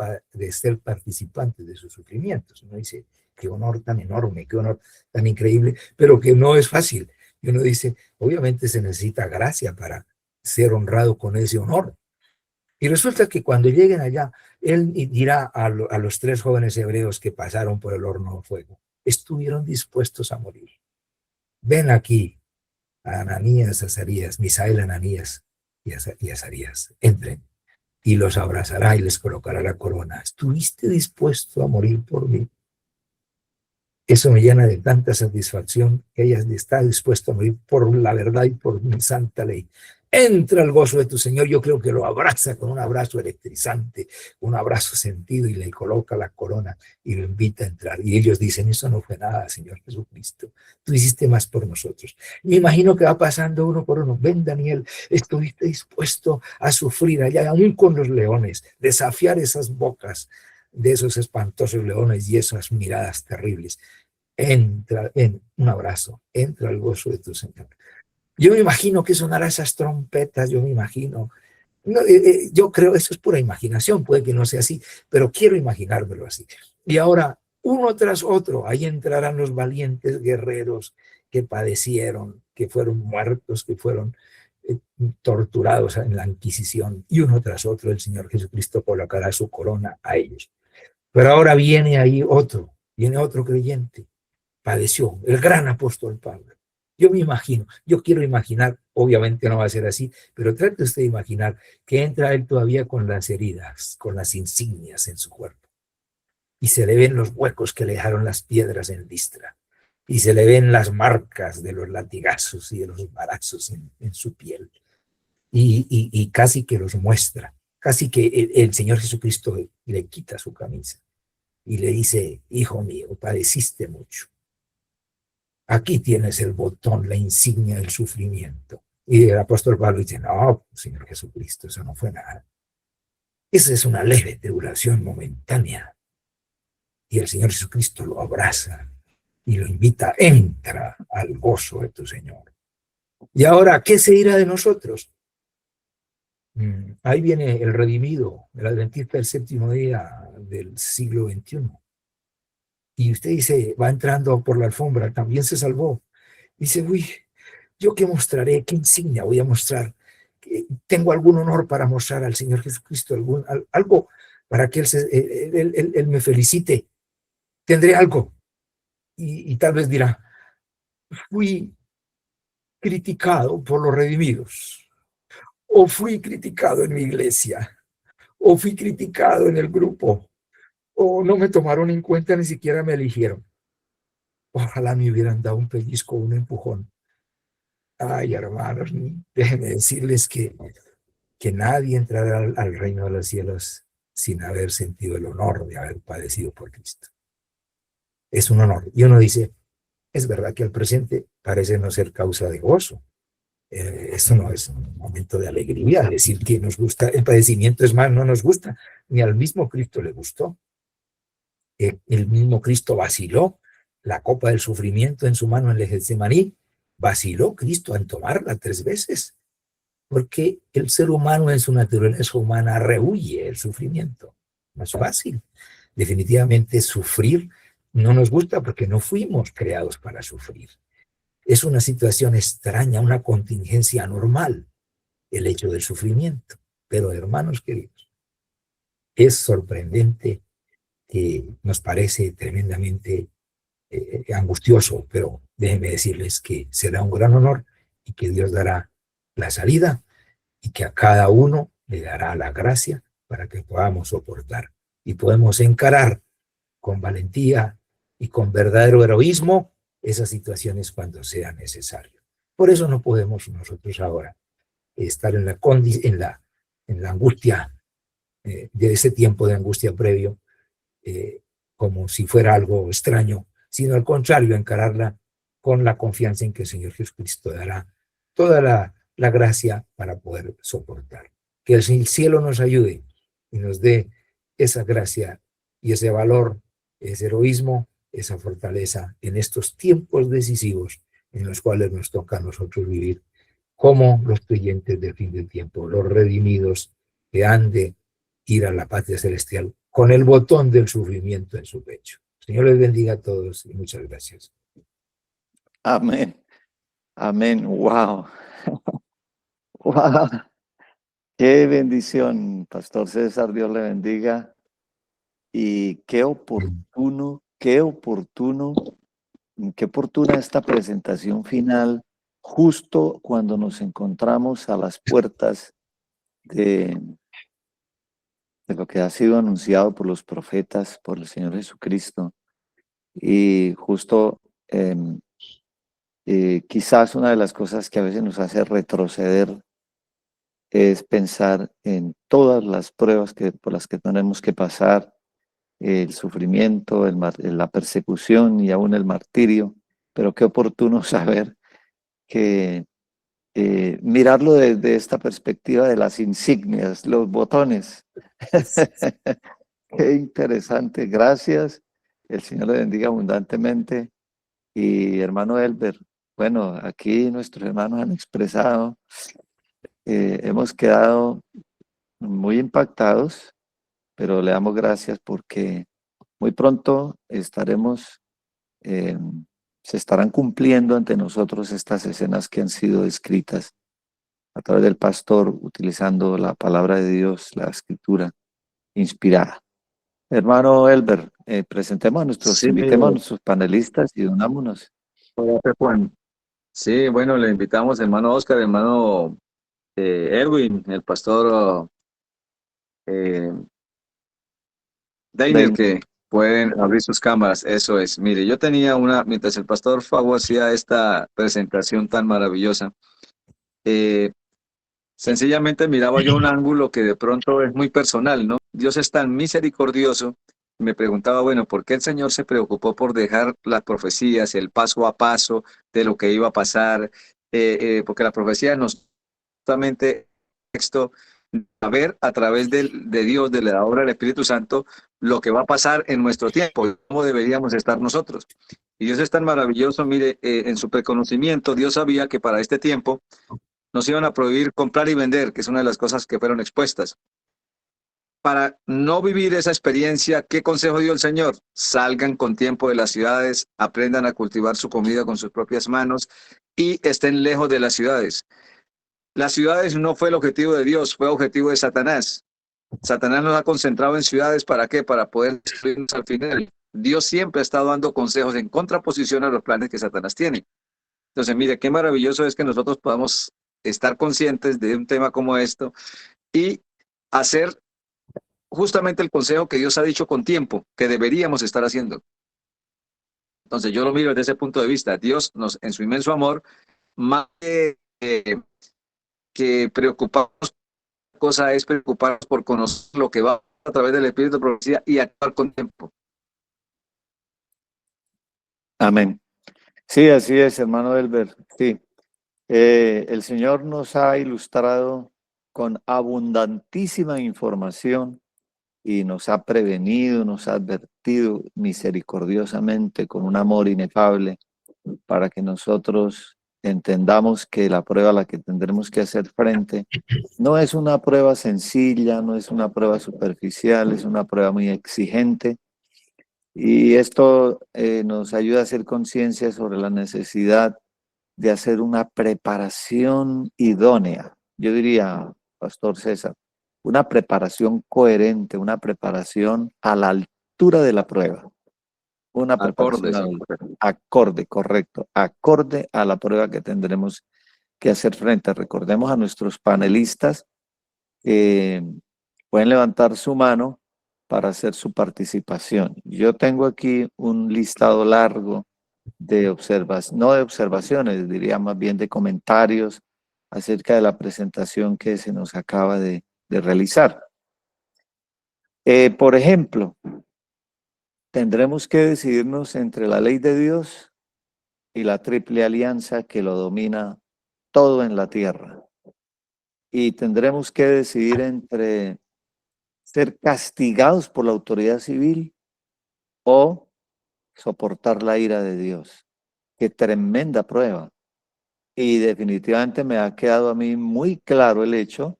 participantes de sus sufrimientos. Uno dice, qué honor tan enorme, qué honor tan increíble, pero que no es fácil. Y uno dice, obviamente se necesita gracia para ser honrado con ese honor. Y resulta que cuando lleguen allá, él dirá a los 3 jóvenes hebreos que pasaron por el horno de fuego, estuvieron dispuestos a morir. Ven aquí a Ananías, Azarías, Misael, Ananías y Azarías. Entren, y los abrazará y les colocará la corona. ¿Estuviste dispuesto a morir por mí? Eso me llena de tanta satisfacción que ella está dispuesto a morir por la verdad y por mi santa ley. Entra al gozo de tu Señor. Yo creo que lo abraza con un abrazo electrizante, un abrazo sentido, y le coloca la corona y lo invita a entrar. Y ellos dicen, eso no fue nada, Señor Jesucristo. Tú hiciste más por nosotros. Me imagino que va pasando uno por uno. Ven, Daniel, estuviste dispuesto a sufrir allá, aún con los leones, desafiar esas bocas de esos espantosos leones y esas miradas terribles. Entra en un abrazo, entra al gozo de tu Señor. Yo me imagino que sonará esas trompetas, yo me imagino. No, yo creo, eso es pura imaginación, puede que no sea así, pero quiero imaginármelo así. Y ahora, uno tras otro, ahí entrarán los valientes guerreros que padecieron, que fueron muertos, que fueron torturados en la Inquisición, y uno tras otro el Señor Jesucristo colocará su corona a ellos. Pero ahora viene otro creyente, padeció, el gran apóstol Pablo. Yo me imagino, yo quiero imaginar, obviamente no va a ser así, pero trate usted de imaginar que entra él todavía con las heridas, con las insignias en su cuerpo, y se le ven los huecos que le dejaron las piedras en Listra, y se le ven las marcas de los latigazos y de los varazos en su piel, y casi que los muestra, casi que el Señor Jesucristo le quita su camisa y le dice, hijo mío, padeciste mucho. Aquí tienes el botón, la insignia del sufrimiento. Y el apóstol Pablo dice, no, Señor Jesucristo, eso no fue nada. Esa es una leve tribulación momentánea. Y el Señor Jesucristo lo abraza y lo invita, entra al gozo de tu Señor. Y ahora, ¿qué se dirá de nosotros? Ahí viene el redimido, el adventista del 7º día del siglo XXI. Y usted dice, va entrando por la alfombra, también se salvó. Dice, uy, ¿yo qué mostraré? ¿Qué insignia voy a mostrar? ¿Tengo algún honor para mostrar al Señor Jesucristo? ¿Algo para que Él me felicite? ¿Tendré algo? Y tal vez dirá, fui criticado por los redimidos, o fui criticado en mi iglesia, o fui criticado en el grupo, o no me tomaron en cuenta, ni siquiera me eligieron. Ojalá me hubieran dado un pellizco, un empujón. Ay, hermanos, déjenme decirles que nadie entrará al reino de los cielos sin haber sentido el honor de haber padecido por Cristo. Es un honor. Y uno dice, Es verdad que al presente parece no ser causa de gozo. Esto no es un momento de alegría, decir que nos gusta, el padecimiento es más, no nos gusta, ni al mismo Cristo le gustó. El mismo Cristo vaciló la copa del sufrimiento en su mano en el Getsemaní, vaciló Cristo en tomarla 3 veces, porque el ser humano en su naturaleza humana rehúye el sufrimiento. No es fácil. Definitivamente sufrir no nos gusta porque no fuimos creados para sufrir. Es una situación extraña, una contingencia anormal, el hecho del sufrimiento. Pero, hermanos queridos, es sorprendente, que nos parece tremendamente angustioso, pero déjenme decirles que será un gran honor y que Dios dará la salida y que a cada uno le dará la gracia para que podamos soportar y podemos encarar con valentía y con verdadero heroísmo esas situaciones cuando sea necesario. Por eso no podemos nosotros ahora estar en la angustia de ese tiempo de angustia previo, como si fuera algo extraño, sino al contrario, encararla con la confianza en que el Señor Jesucristo dará toda la gracia para poder soportar. Que el cielo nos ayude y nos dé esa gracia y ese valor, ese heroísmo, esa fortaleza en estos tiempos decisivos en los cuales nos toca a nosotros vivir como los creyentes del fin del tiempo, los redimidos que han de ir a la patria celestial con el botón del sufrimiento en su pecho. Señor les bendiga a todos y muchas gracias. Amén. Amén. Wow. Wow. Qué bendición, Pastor César. Dios le bendiga. Y qué oportuna esta presentación final, justo cuando nos encontramos a las puertas de lo que ha sido anunciado por los profetas, por el Señor Jesucristo. Y justo quizás una de las cosas que a veces nos hace retroceder es pensar en todas las pruebas por las que tenemos que pasar, el sufrimiento, la persecución y aún el martirio, pero qué oportuno saber que mirarlo desde esta perspectiva de las insignias, los botones. Qué interesante, gracias. El Señor le bendiga abundantemente. Y hermano Elber, bueno, aquí nuestros hermanos han expresado, hemos quedado muy impactados, pero le damos gracias porque muy pronto se estarán cumpliendo ante nosotros estas escenas que han sido descritas a través del pastor, utilizando la palabra de Dios, la escritura inspirada. Hermano Elber, invitemos a nuestros panelistas y unámonos. Juan. Sí, bueno, le invitamos, hermano Oscar, hermano Erwin, el pastor Deiner, que pueden abrir sus cámaras. Eso es. Mire, yo tenía mientras el pastor Fabo hacía esta presentación tan maravillosa, sencillamente miraba yo un ángulo que de pronto es muy personal, ¿no? Dios es tan misericordioso. Me preguntaba, bueno, ¿por qué el Señor se preocupó por dejar las profecías, el paso a paso de lo que iba a pasar? Porque la profecía nos justamente texto a ver a través de Dios, de la obra del Espíritu Santo, lo que va a pasar en nuestro tiempo, cómo deberíamos estar nosotros. Y Dios es tan maravilloso, mire, en su preconocimiento, Dios sabía que para este tiempo nos iban a prohibir comprar y vender, que es una de las cosas que fueron expuestas. Para no vivir esa experiencia, ¿qué consejo dio el Señor? Salgan con tiempo de las ciudades, aprendan a cultivar su comida con sus propias manos y estén lejos de las ciudades. Las ciudades no fue el objetivo de Dios, fue objetivo de Satanás. Satanás nos ha concentrado en ciudades, ¿para qué? Para poder destruirnos al final. Dios siempre ha estado dando consejos en contraposición a los planes que Satanás tiene. Entonces, mire, qué maravilloso es que nosotros podamos estar conscientes de un tema como esto y hacer justamente el consejo que Dios ha dicho con tiempo, que deberíamos estar haciendo. Entonces, yo lo miro desde ese punto de vista. Dios nos, en su inmenso amor, más que preocuparnos, cosa es preocuparnos por conocer lo que va a través del Espíritu de profecía y actuar con tiempo. Amén. Sí, así es, hermano Elber. Sí, el Señor nos ha ilustrado con abundantísima información y nos ha prevenido, nos ha advertido misericordiosamente con un amor inefable para que nosotros entendamos que la prueba a la que tendremos que hacer frente no es una prueba sencilla, no es una prueba superficial, es una prueba muy exigente. Y esto nos ayuda a hacer conciencia sobre la necesidad de hacer una preparación idónea. Yo diría, Pastor César, una preparación coherente, una preparación a la altura de la prueba, una Acorde, preparación sí. acorde, correcto, acorde a la prueba que tendremos que hacer frente. Recordemos a nuestros panelistas que pueden levantar su mano para hacer su participación. Yo tengo aquí un listado largo de observaciones, no de observaciones, diría más bien de comentarios acerca de la presentación que se nos acaba de realizar. Por ejemplo, tendremos que decidirnos entre la ley de Dios y la triple alianza que lo domina todo en la tierra. Y tendremos que decidir entre ser castigados por la autoridad civil o soportar la ira de Dios. Qué tremenda prueba. Y definitivamente me ha quedado a mí muy claro el hecho,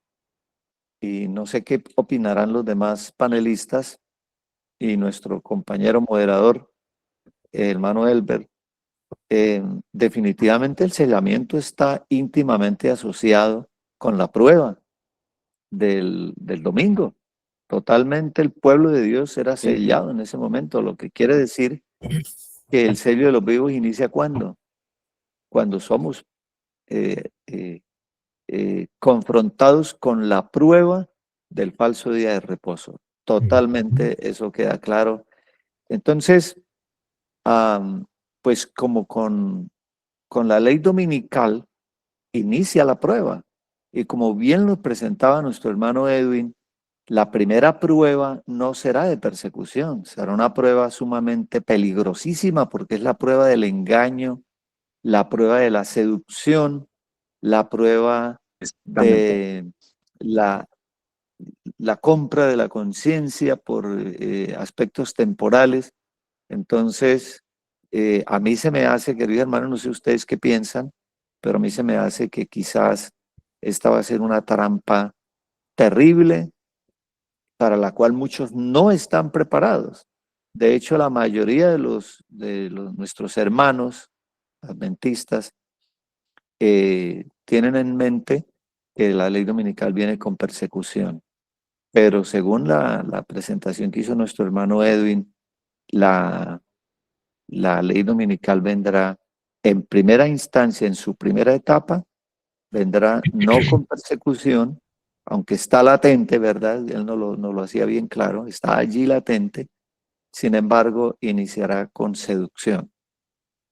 y no sé qué opinarán los demás panelistas y nuestro compañero moderador, el hermano Elber. Definitivamente el sellamiento está íntimamente asociado con la prueba del domingo. Totalmente el pueblo de Dios era sellado en ese momento, lo que quiere decir que el sello de los vivos inicia ¿cuándo? Cuando somos confrontados con la prueba del falso día de reposo. Totalmente eso queda claro. Entonces, pues como con la ley dominical, inicia la prueba. Y como bien nos presentaba nuestro hermano Edwin, la primera prueba no será de persecución, será una prueba sumamente peligrosísima porque es la prueba del engaño, la prueba de la seducción, la prueba de la compra de la conciencia por aspectos temporales. Entonces, a mí se me hace, queridos hermanos, no sé ustedes qué piensan, pero a mí se me hace que quizás esta va a ser una trampa terrible para la cual muchos no están preparados. De hecho, la mayoría de nuestros hermanos adventistas tienen en mente que la ley dominical viene con persecución. Pero según la presentación que hizo nuestro hermano Edwin, la ley dominical vendrá en primera instancia, en su primera etapa, vendrá no con persecución, aunque está latente, ¿verdad? Él no lo hacía bien claro, está allí latente, sin embargo, iniciará con seducción,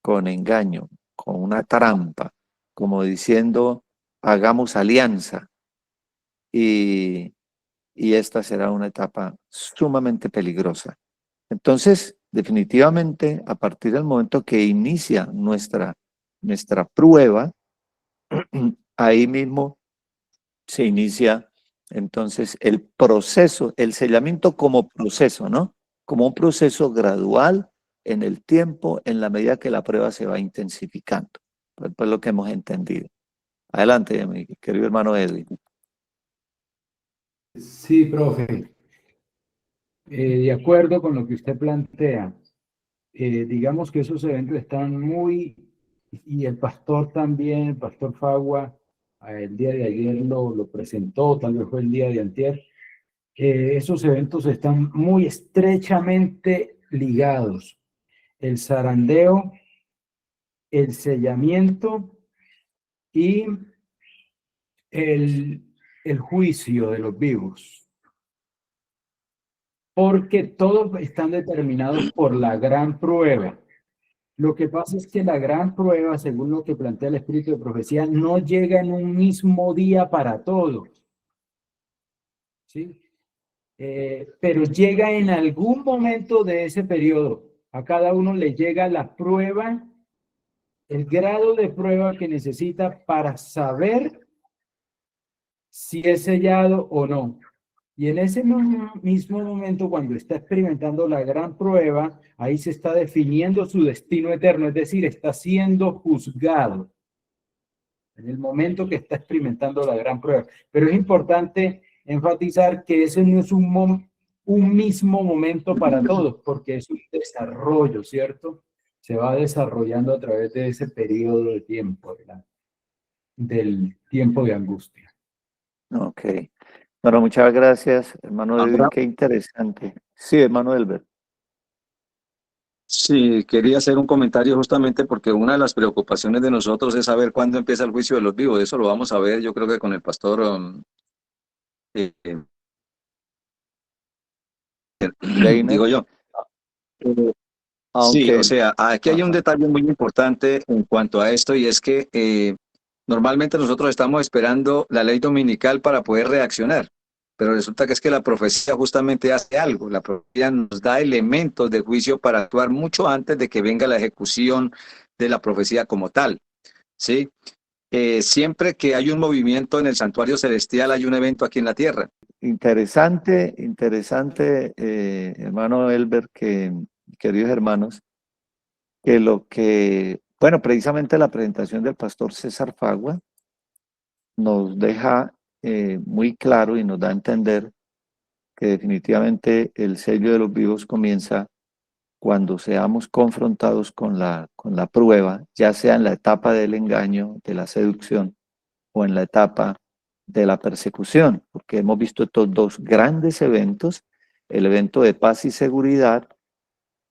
con engaño, con una trampa, como diciendo, hagamos alianza. Y esta será una etapa sumamente peligrosa. Entonces, definitivamente, a partir del momento que inicia nuestra prueba, ahí mismo se inicia entonces el proceso, el sellamiento como proceso, ¿no? Como un proceso gradual en el tiempo, en la medida que la prueba se va intensificando. Pues lo que hemos entendido. Adelante, mi querido hermano Edwin. Sí, profe. De acuerdo con lo que usted plantea, digamos que esos eventos están muy, y el pastor también, el pastor Fagua, el día de ayer lo presentó, tal vez fue el día de antier, esos eventos están muy estrechamente ligados. El zarandeo, el sellamiento y el juicio de los vivos. Porque todos están determinados por la gran prueba. Lo que pasa es que la gran prueba, según lo que plantea el espíritu de profecía, no llega en un mismo día para todos. ¿Sí? Pero llega en algún momento de ese periodo. A cada uno le llega la prueba el grado de prueba que necesita para saber si es sellado o no. Y en ese mismo momento, cuando está experimentando la gran prueba, ahí se está definiendo su destino eterno, es decir, está siendo juzgado en el momento que está experimentando la gran prueba. Pero es importante enfatizar que ese no es un mismo momento para todos, porque es un desarrollo, ¿cierto? Se va desarrollando a través de ese periodo de tiempo, ¿verdad? Del tiempo de angustia. Ok. Bueno, muchas gracias, hermano Edwin, Ahora, qué interesante. Sí, hermano Elber. sí, quería hacer un comentario justamente porque una de las preocupaciones de nosotros es saber cuándo empieza el juicio de los vivos. Eso lo vamos a ver, yo creo que con el pastor eh, Leiner. digo yo. Eh, Sí, o Aunque, sea, aquí hay un ajá, detalle muy importante en cuanto a esto y es que normalmente nosotros estamos esperando la ley dominical para poder reaccionar, pero resulta que es que la profecía justamente hace algo. La profecía nos da elementos de juicio para actuar mucho antes de que venga la ejecución de la profecía como tal, ¿sí? Siempre que hay un movimiento en el santuario celestial, hay un evento aquí en la tierra. interesante, interesante, hermano Elber, que, queridos hermanos, que bueno, precisamente la presentación del pastor César Fagua nos deja muy claro y nos da a entender que definitivamente el sello de los vivos comienza cuando seamos confrontados con la prueba, ya sea en la etapa del engaño, de la seducción o en la etapa de la persecución, porque hemos visto estos dos grandes eventos, el evento de paz y seguridad,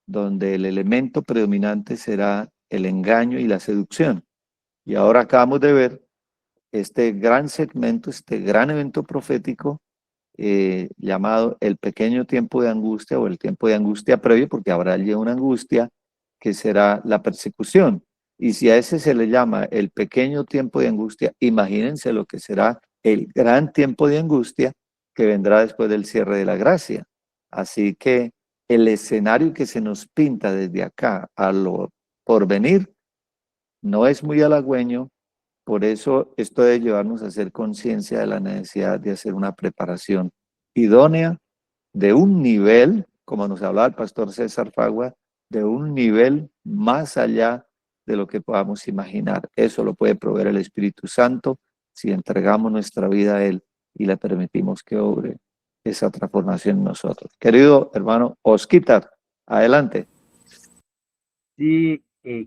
donde el elemento predominante será el engaño y la seducción. Y ahora acabamos de ver este gran segmento, este gran evento profético llamado el pequeño tiempo de angustia o el tiempo de angustia previo, porque habrá allí una angustia que será la persecución. Y si a ese se le llama el pequeño tiempo de angustia, imagínense lo que será el gran tiempo de angustia que vendrá después del cierre de la gracia. Así que el escenario que se nos pinta desde acá a lo por venir no es muy halagüeño. Por eso esto debe llevarnos a hacer conciencia de la necesidad de hacer una preparación idónea de un nivel, como nos hablaba el pastor César Fagua, de un nivel más allá de lo que podamos imaginar. Eso lo puede proveer el Espíritu Santo si entregamos nuestra vida a Él y le permitimos que obre esa transformación en nosotros. Querido hermano Osquitar, adelante. Sí,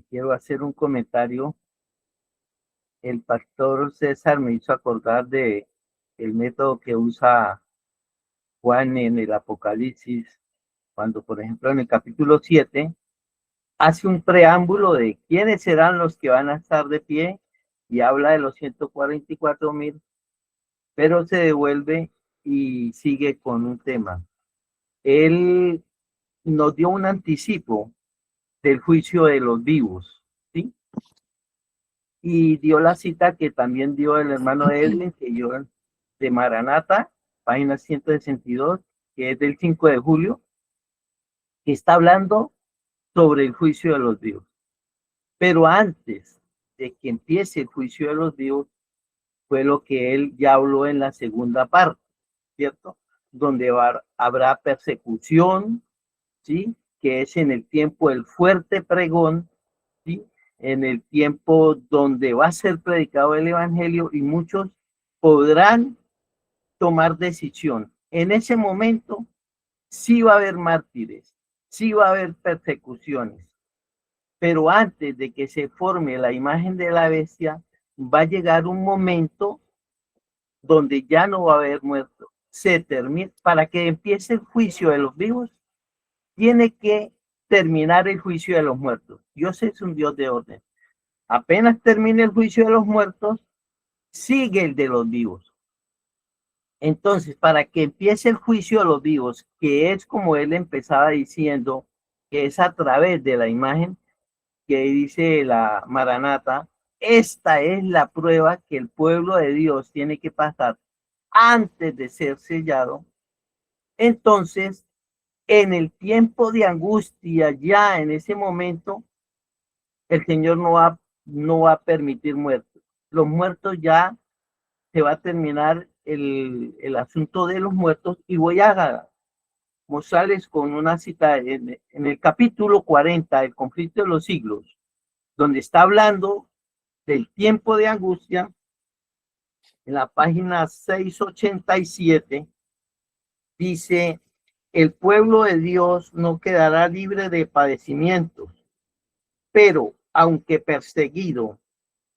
quiero hacer un comentario. El pastor César me hizo acordar de el método que usa Juan en el Apocalipsis, cuando, por ejemplo, en el capítulo 7, hace un preámbulo de quiénes serán los que van a estar de pie y habla de los 144,000, pero se devuelve y sigue con un tema. Él nos dio un anticipo del juicio de los vivos, ¿sí? Y dio la cita que también dio el hermano Edwin, que dio de Maranata, página 162, que es del 5 de julio, que está hablando sobre el juicio de los vivos. Pero antes de que empiece el juicio de los vivos, fue lo que él ya habló en la segunda parte, ¿cierto? Donde habrá persecución, ¿sí? Que es en el tiempo del fuerte pregón, ¿sí? En el tiempo donde va a ser predicado el evangelio y muchos podrán tomar decisión. En ese momento sí va a haber mártires, sí va a haber persecuciones, pero antes de que se forme la imagen de la bestia, va a llegar un momento donde ya no va a haber muerto. Se termina, para que empiece el juicio de los vivos, tiene que terminar el juicio de los muertos. Dios es un Dios de orden. Apenas termine el juicio de los muertos, sigue el de los vivos. Entonces, para que empiece el juicio de los vivos, que es como él empezaba diciendo, que es a través de la imagen que dice la Maranata, esta es la prueba que el pueblo de Dios tiene que pasar antes de ser sellado. Entonces, en el tiempo de angustia, ya en ese momento, el Señor no va a no va a permitir muertos. Los muertos ya se va a terminar el asunto de los muertos, y voy a mostrarles con una cita en el capítulo 40, el conflicto de los siglos, donde está hablando del tiempo de angustia. En la página 687 dice: el pueblo de Dios no quedará libre de padecimientos, pero aunque perseguido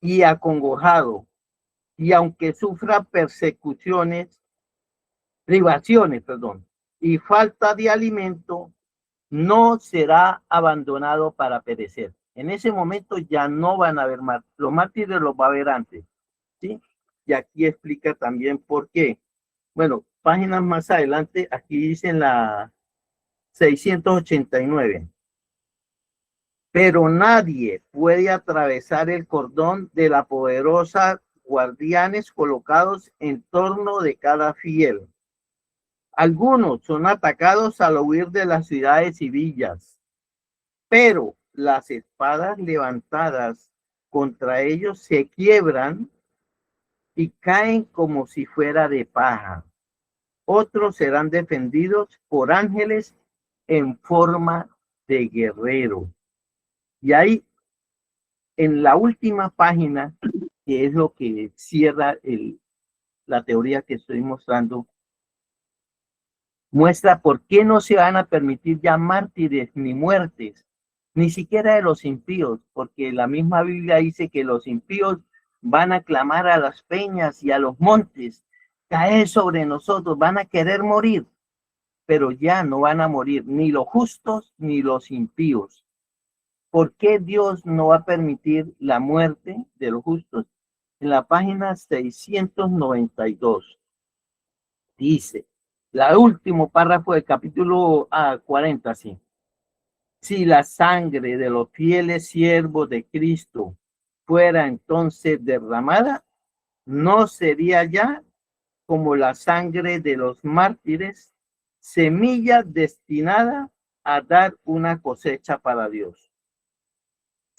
y acongojado, y aunque sufra privaciones, y falta de alimento, no será abandonado para perecer. En ese momento ya no van a haber mártires, los mártires los va a haber antes, ¿sí? Y aquí explica también por qué. Bueno, páginas más adelante, aquí dice en la 689. Pero nadie puede atravesar el cordón de la poderosa guardianes colocados en torno de cada fiel. Algunos son atacados al huir de las ciudades y villas, pero las espadas levantadas contra ellos se quiebran y caen como si fuera de paja. Otros serán defendidos por ángeles en forma de guerrero. Y ahí, en la última página, que es lo que cierra la teoría que estoy mostrando, muestra por qué no se van a permitir ya mártires ni muertes, ni siquiera de los impíos, porque la misma Biblia dice que los impíos van a clamar a las peñas y a los montes: caer sobre nosotros, van a querer morir, pero ya no van a morir ni los justos ni los impíos. ¿Por qué Dios no va a permitir la muerte de los justos? En la página 692 dice, el último párrafo del capítulo 40, sí. Si la sangre de los fieles siervos de Cristo fuera entonces derramada, no sería ya como la sangre de los mártires, semilla destinada a dar una cosecha para Dios.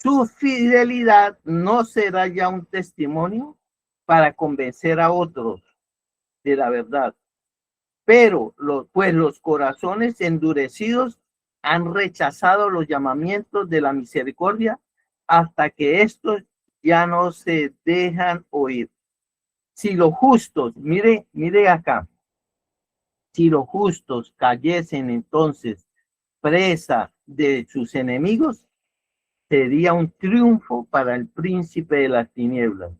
Su fidelidad no será ya un testimonio para convencer a otros de la verdad, pero los corazones endurecidos han rechazado los llamamientos de la misericordia hasta que estos ya no se dejan oír. Si los justos, mire acá, si los justos cayesen entonces presa de sus enemigos, sería un triunfo para el príncipe de las tinieblas.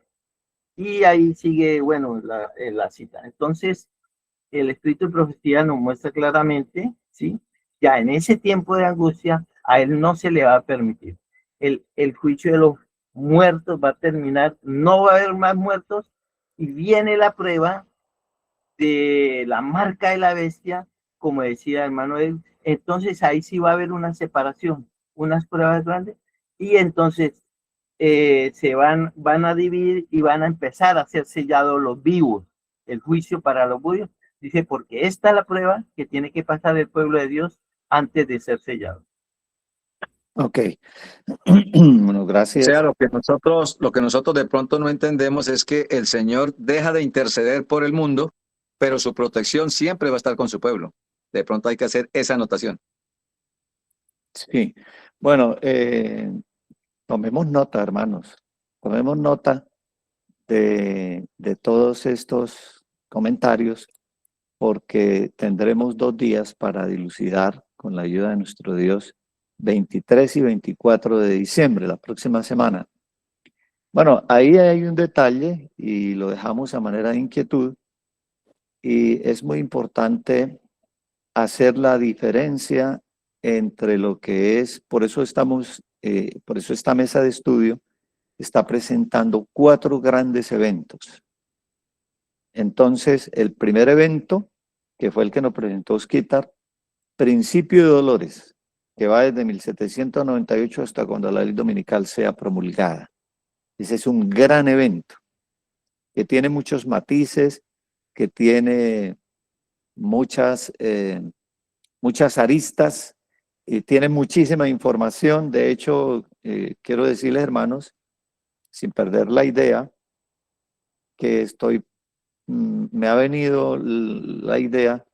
Y ahí sigue, bueno, la cita. Entonces, el Espíritu de Profecía nos muestra claramente, ¿sí? Ya en ese tiempo de angustia, a él no se le va a permitir. El juicio de los muertos va a terminar, no va a haber más muertos, y viene la prueba de la marca de la bestia, como decía hermano él. Entonces ahí sí va a haber una separación, unas pruebas grandes, y entonces se van a dividir y van a empezar a ser sellados los vivos, el juicio para los vivos. Dice, porque esta es la prueba que tiene que pasar el pueblo de Dios antes de ser sellado. Ok. Bueno, O gracias. sea, lo que nosotros de pronto no entendemos es que el Señor deja de interceder por el mundo, pero su protección siempre va a estar con su pueblo. De pronto hay que hacer esa anotación. Sí. Bueno, tomemos nota, hermanos. Tomemos nota de todos estos comentarios, porque tendremos 2 días para dilucidar, con la ayuda de nuestro Dios, 23 y 24 de diciembre, la próxima semana. Bueno, ahí hay un detalle y lo dejamos a manera de inquietud, y es muy importante hacer la diferencia entre lo que es, por eso esta mesa de estudio está presentando 4 grandes eventos. Entonces, el primer evento, que fue el que nos presentó Skitar, Principio de Dolores, que va desde 1798 hasta cuando la ley dominical sea promulgada. Ese es un gran evento, que tiene muchos matices, que tiene muchas aristas, y tiene muchísima información. De hecho, quiero decirles, hermanos, sin perder la idea que me ha venido la idea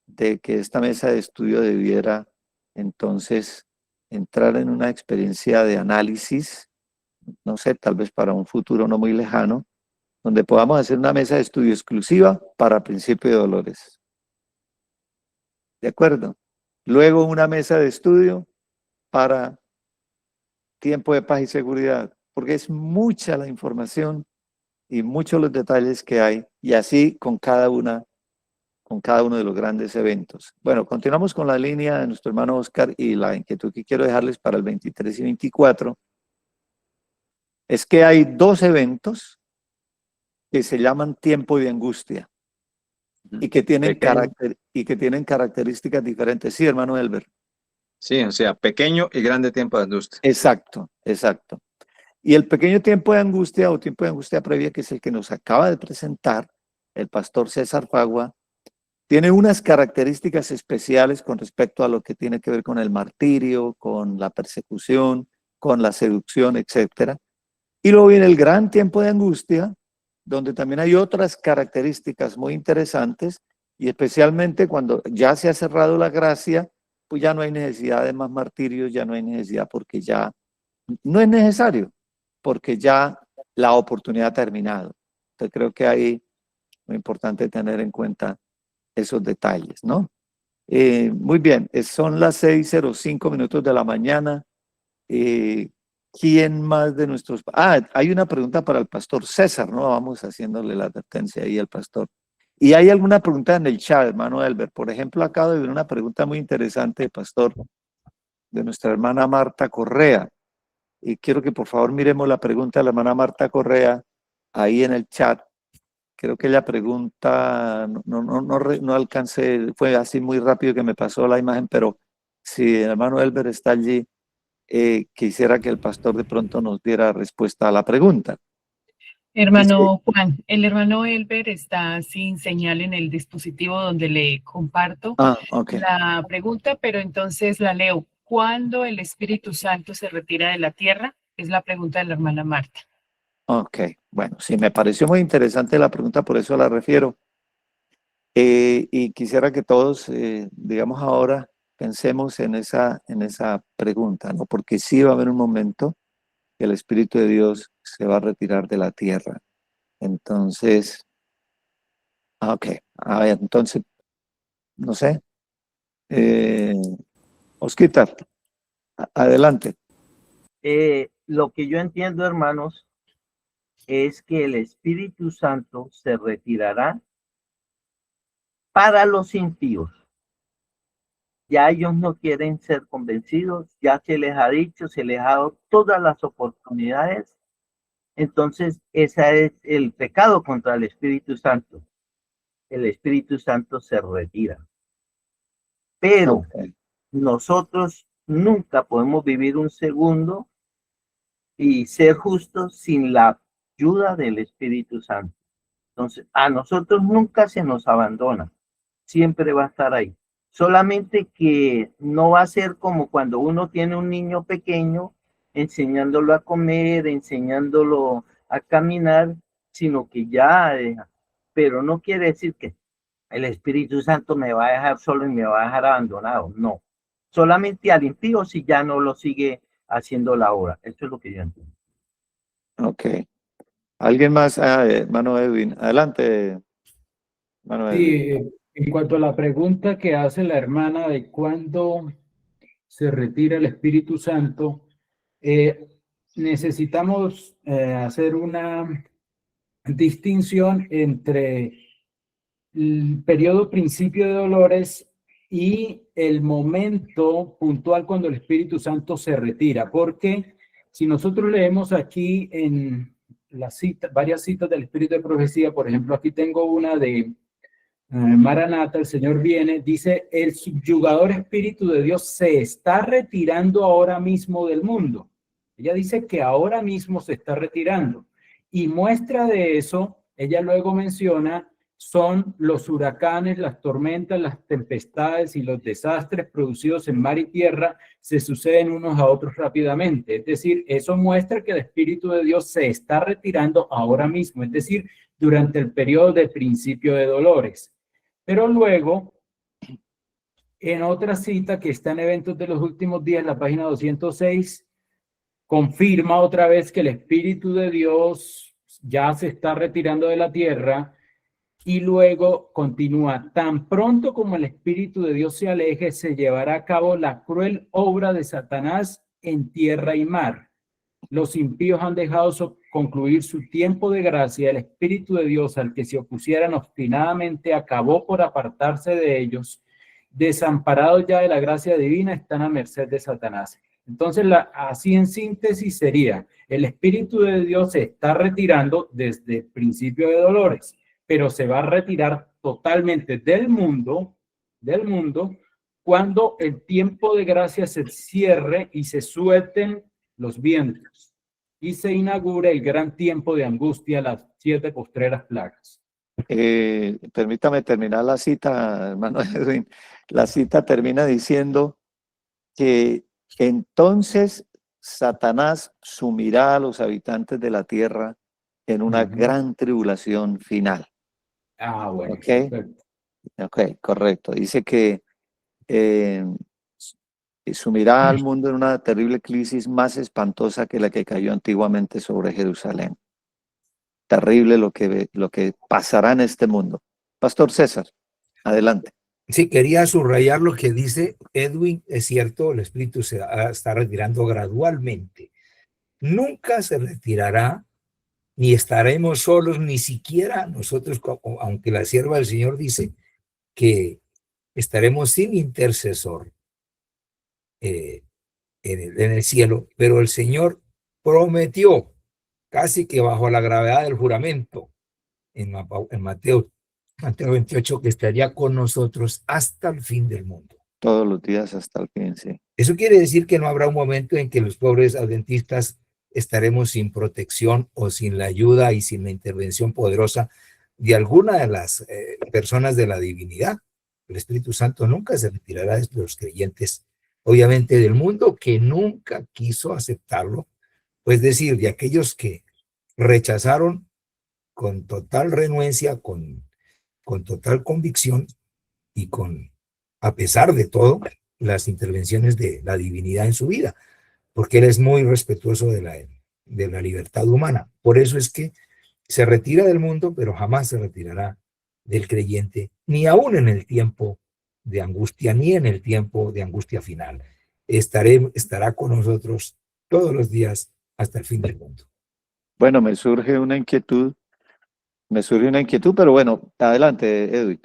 de que esta mesa de estudio debiera entonces entrar en una experiencia de análisis, no sé, tal vez para un futuro no muy lejano, donde podamos hacer una mesa de estudio exclusiva para principio de dolores. ¿De acuerdo? Luego una mesa de estudio para tiempo de paz y seguridad, porque es mucha la información y muchos los detalles que hay, y así con cada uno de los grandes eventos. Bueno, continuamos con la línea de nuestro hermano Oscar, y la inquietud que quiero dejarles para el 23 y 24 es que hay dos eventos que se llaman tiempo de angustia y que tienen características diferentes. Sí, hermano Elber. Sí, o sea, pequeño y grande tiempo de angustia. Exacto, exacto. Y el pequeño tiempo de angustia o tiempo de angustia previa, que es el que nos acaba de presentar el pastor César Fagua, tiene unas características especiales con respecto a lo que tiene que ver con el martirio, con la persecución, con la seducción, etc. Y luego viene el gran tiempo de angustia, donde también hay otras características muy interesantes, y especialmente cuando ya se ha cerrado la gracia, pues ya no hay necesidad de más martirios, ya no hay necesidad porque ya no es necesario, porque ya la oportunidad ha terminado. Entonces creo que ahí muy importante tener en cuenta esos detalles, ¿no? Muy bien, son las 6:05 de la mañana. ¿Quién más de nuestros... hay una pregunta para el pastor César, ¿no? Vamos haciéndole la advertencia ahí al pastor. ¿Y hay alguna pregunta en el chat, hermano Elber? Por ejemplo, acabo de ver una pregunta muy interesante, pastor, de nuestra hermana Marta Correa. Y quiero que por favor miremos la pregunta de la hermana Marta Correa ahí en el chat. Creo que ella pregunta, no alcancé, fue así muy rápido que me pasó la imagen, pero si el hermano Elber está allí, quisiera que el pastor de pronto nos diera respuesta a la pregunta. Hermano Juan, el hermano Elber está sin señal en el dispositivo donde le comparto Okay. la pregunta, pero entonces la leo. ¿Cuándo el Espíritu Santo se retira de la tierra? Es la pregunta de la hermana Marta. Ok, bueno, sí, me pareció muy interesante la pregunta, por eso la refiero. Y quisiera que todos, digamos ahora, pensemos en esa pregunta, ¿no? Porque sí va a haber un momento que el Espíritu de Dios se va a retirar de la tierra. Entonces, ok, a ver, entonces, no sé. Osquitar, adelante. Lo que yo entiendo, hermanos, es que el Espíritu Santo se retirará para los impíos. Ya ellos no quieren ser convencidos, ya se les ha dicho, se les ha dado todas las oportunidades. Entonces, ese es el pecado contra el Espíritu Santo. El Espíritu Santo se retira. Pero nosotros nunca podemos vivir un segundo y ser justos sin la ayuda del Espíritu Santo. Entonces, a nosotros nunca se nos abandona, siempre va a estar ahí. Solamente que no va a ser como cuando uno tiene un niño pequeño, enseñándolo a comer, enseñándolo a caminar, sino que ya, pero no quiere decir que el Espíritu Santo me va a dejar solo y me va a dejar abandonado, no. Solamente al impío si ya no lo sigue haciendo la obra. Eso es lo que yo entiendo. Ok. ¿Alguien más? Hermano Edwin. Adelante, hermano Edwin. Sí, en cuanto a la pregunta que hace la hermana de cuándo se retira el Espíritu Santo, necesitamos hacer una distinción entre el periodo principio de dolores y el momento puntual cuando el Espíritu Santo se retira, porque si nosotros leemos aquí en las citas, varias citas del Espíritu de Profecía, por ejemplo, aquí tengo una de Maranata, el Señor viene, dice, el subyugador Espíritu de Dios se está retirando ahora mismo del mundo. Ella dice que ahora mismo se está retirando. Y muestra de eso, ella luego menciona son los huracanes, las tormentas, las tempestades y los desastres producidos en mar y tierra se suceden unos a otros rápidamente. Es decir, eso muestra que el Espíritu de Dios se está retirando ahora mismo, es decir, durante el periodo de principio de dolores. Pero luego, en otra cita que está en Eventos de los Últimos Días, la página 206, confirma otra vez que el Espíritu de Dios ya se está retirando de la tierra. Y luego continúa, tan pronto como el Espíritu de Dios se aleje, se llevará a cabo la cruel obra de Satanás en tierra y mar. Los impíos han dejado concluir su tiempo de gracia. El Espíritu de Dios, al que se opusieran obstinadamente, acabó por apartarse de ellos. Desamparados ya de la gracia divina, están a merced de Satanás. Entonces, así en síntesis sería, el Espíritu de Dios se está retirando desde el principio de dolores, pero se va a retirar totalmente del mundo, cuando el tiempo de gracia se cierre y se suelten los vientos y se inaugure el gran tiempo de angustia, las 7 postreras plagas. Permítame terminar la cita, hermano Edwin. La cita termina diciendo que entonces Satanás sumirá a los habitantes de la tierra en una gran tribulación final. Ah, bueno. Ok, correcto. Dice que sumirá al mundo en una terrible crisis más espantosa que la que cayó antiguamente sobre Jerusalén. Terrible lo que pasará en este mundo. Pastor César, adelante. Sí, quería subrayar lo que dice Edwin. Es cierto, el Espíritu se está retirando gradualmente. Nunca se retirará, ni estaremos solos, ni siquiera nosotros, aunque la sierva del Señor dice que estaremos sin intercesor en el cielo, pero el Señor prometió, casi que bajo la gravedad del juramento, en Mateo 28, que estaría con nosotros hasta el fin del mundo. Todos los días hasta el fin, sí. Eso quiere decir que no habrá un momento en que los pobres adventistas estaremos sin protección o sin la ayuda y sin la intervención poderosa de alguna de las personas de la divinidad. El Espíritu Santo nunca se retirará de los creyentes, obviamente del mundo que nunca quiso aceptarlo, es decir, de aquellos que rechazaron con total renuencia, con total convicción y a pesar de todo, las intervenciones de la divinidad en su vida, porque él es muy respetuoso de la libertad humana. Por eso es que se retira del mundo, pero jamás se retirará del creyente, ni aún en el tiempo de angustia, ni en el tiempo de angustia final. Estará con nosotros todos los días hasta el fin del mundo. Bueno, me surge una inquietud, pero bueno, adelante, Edwin.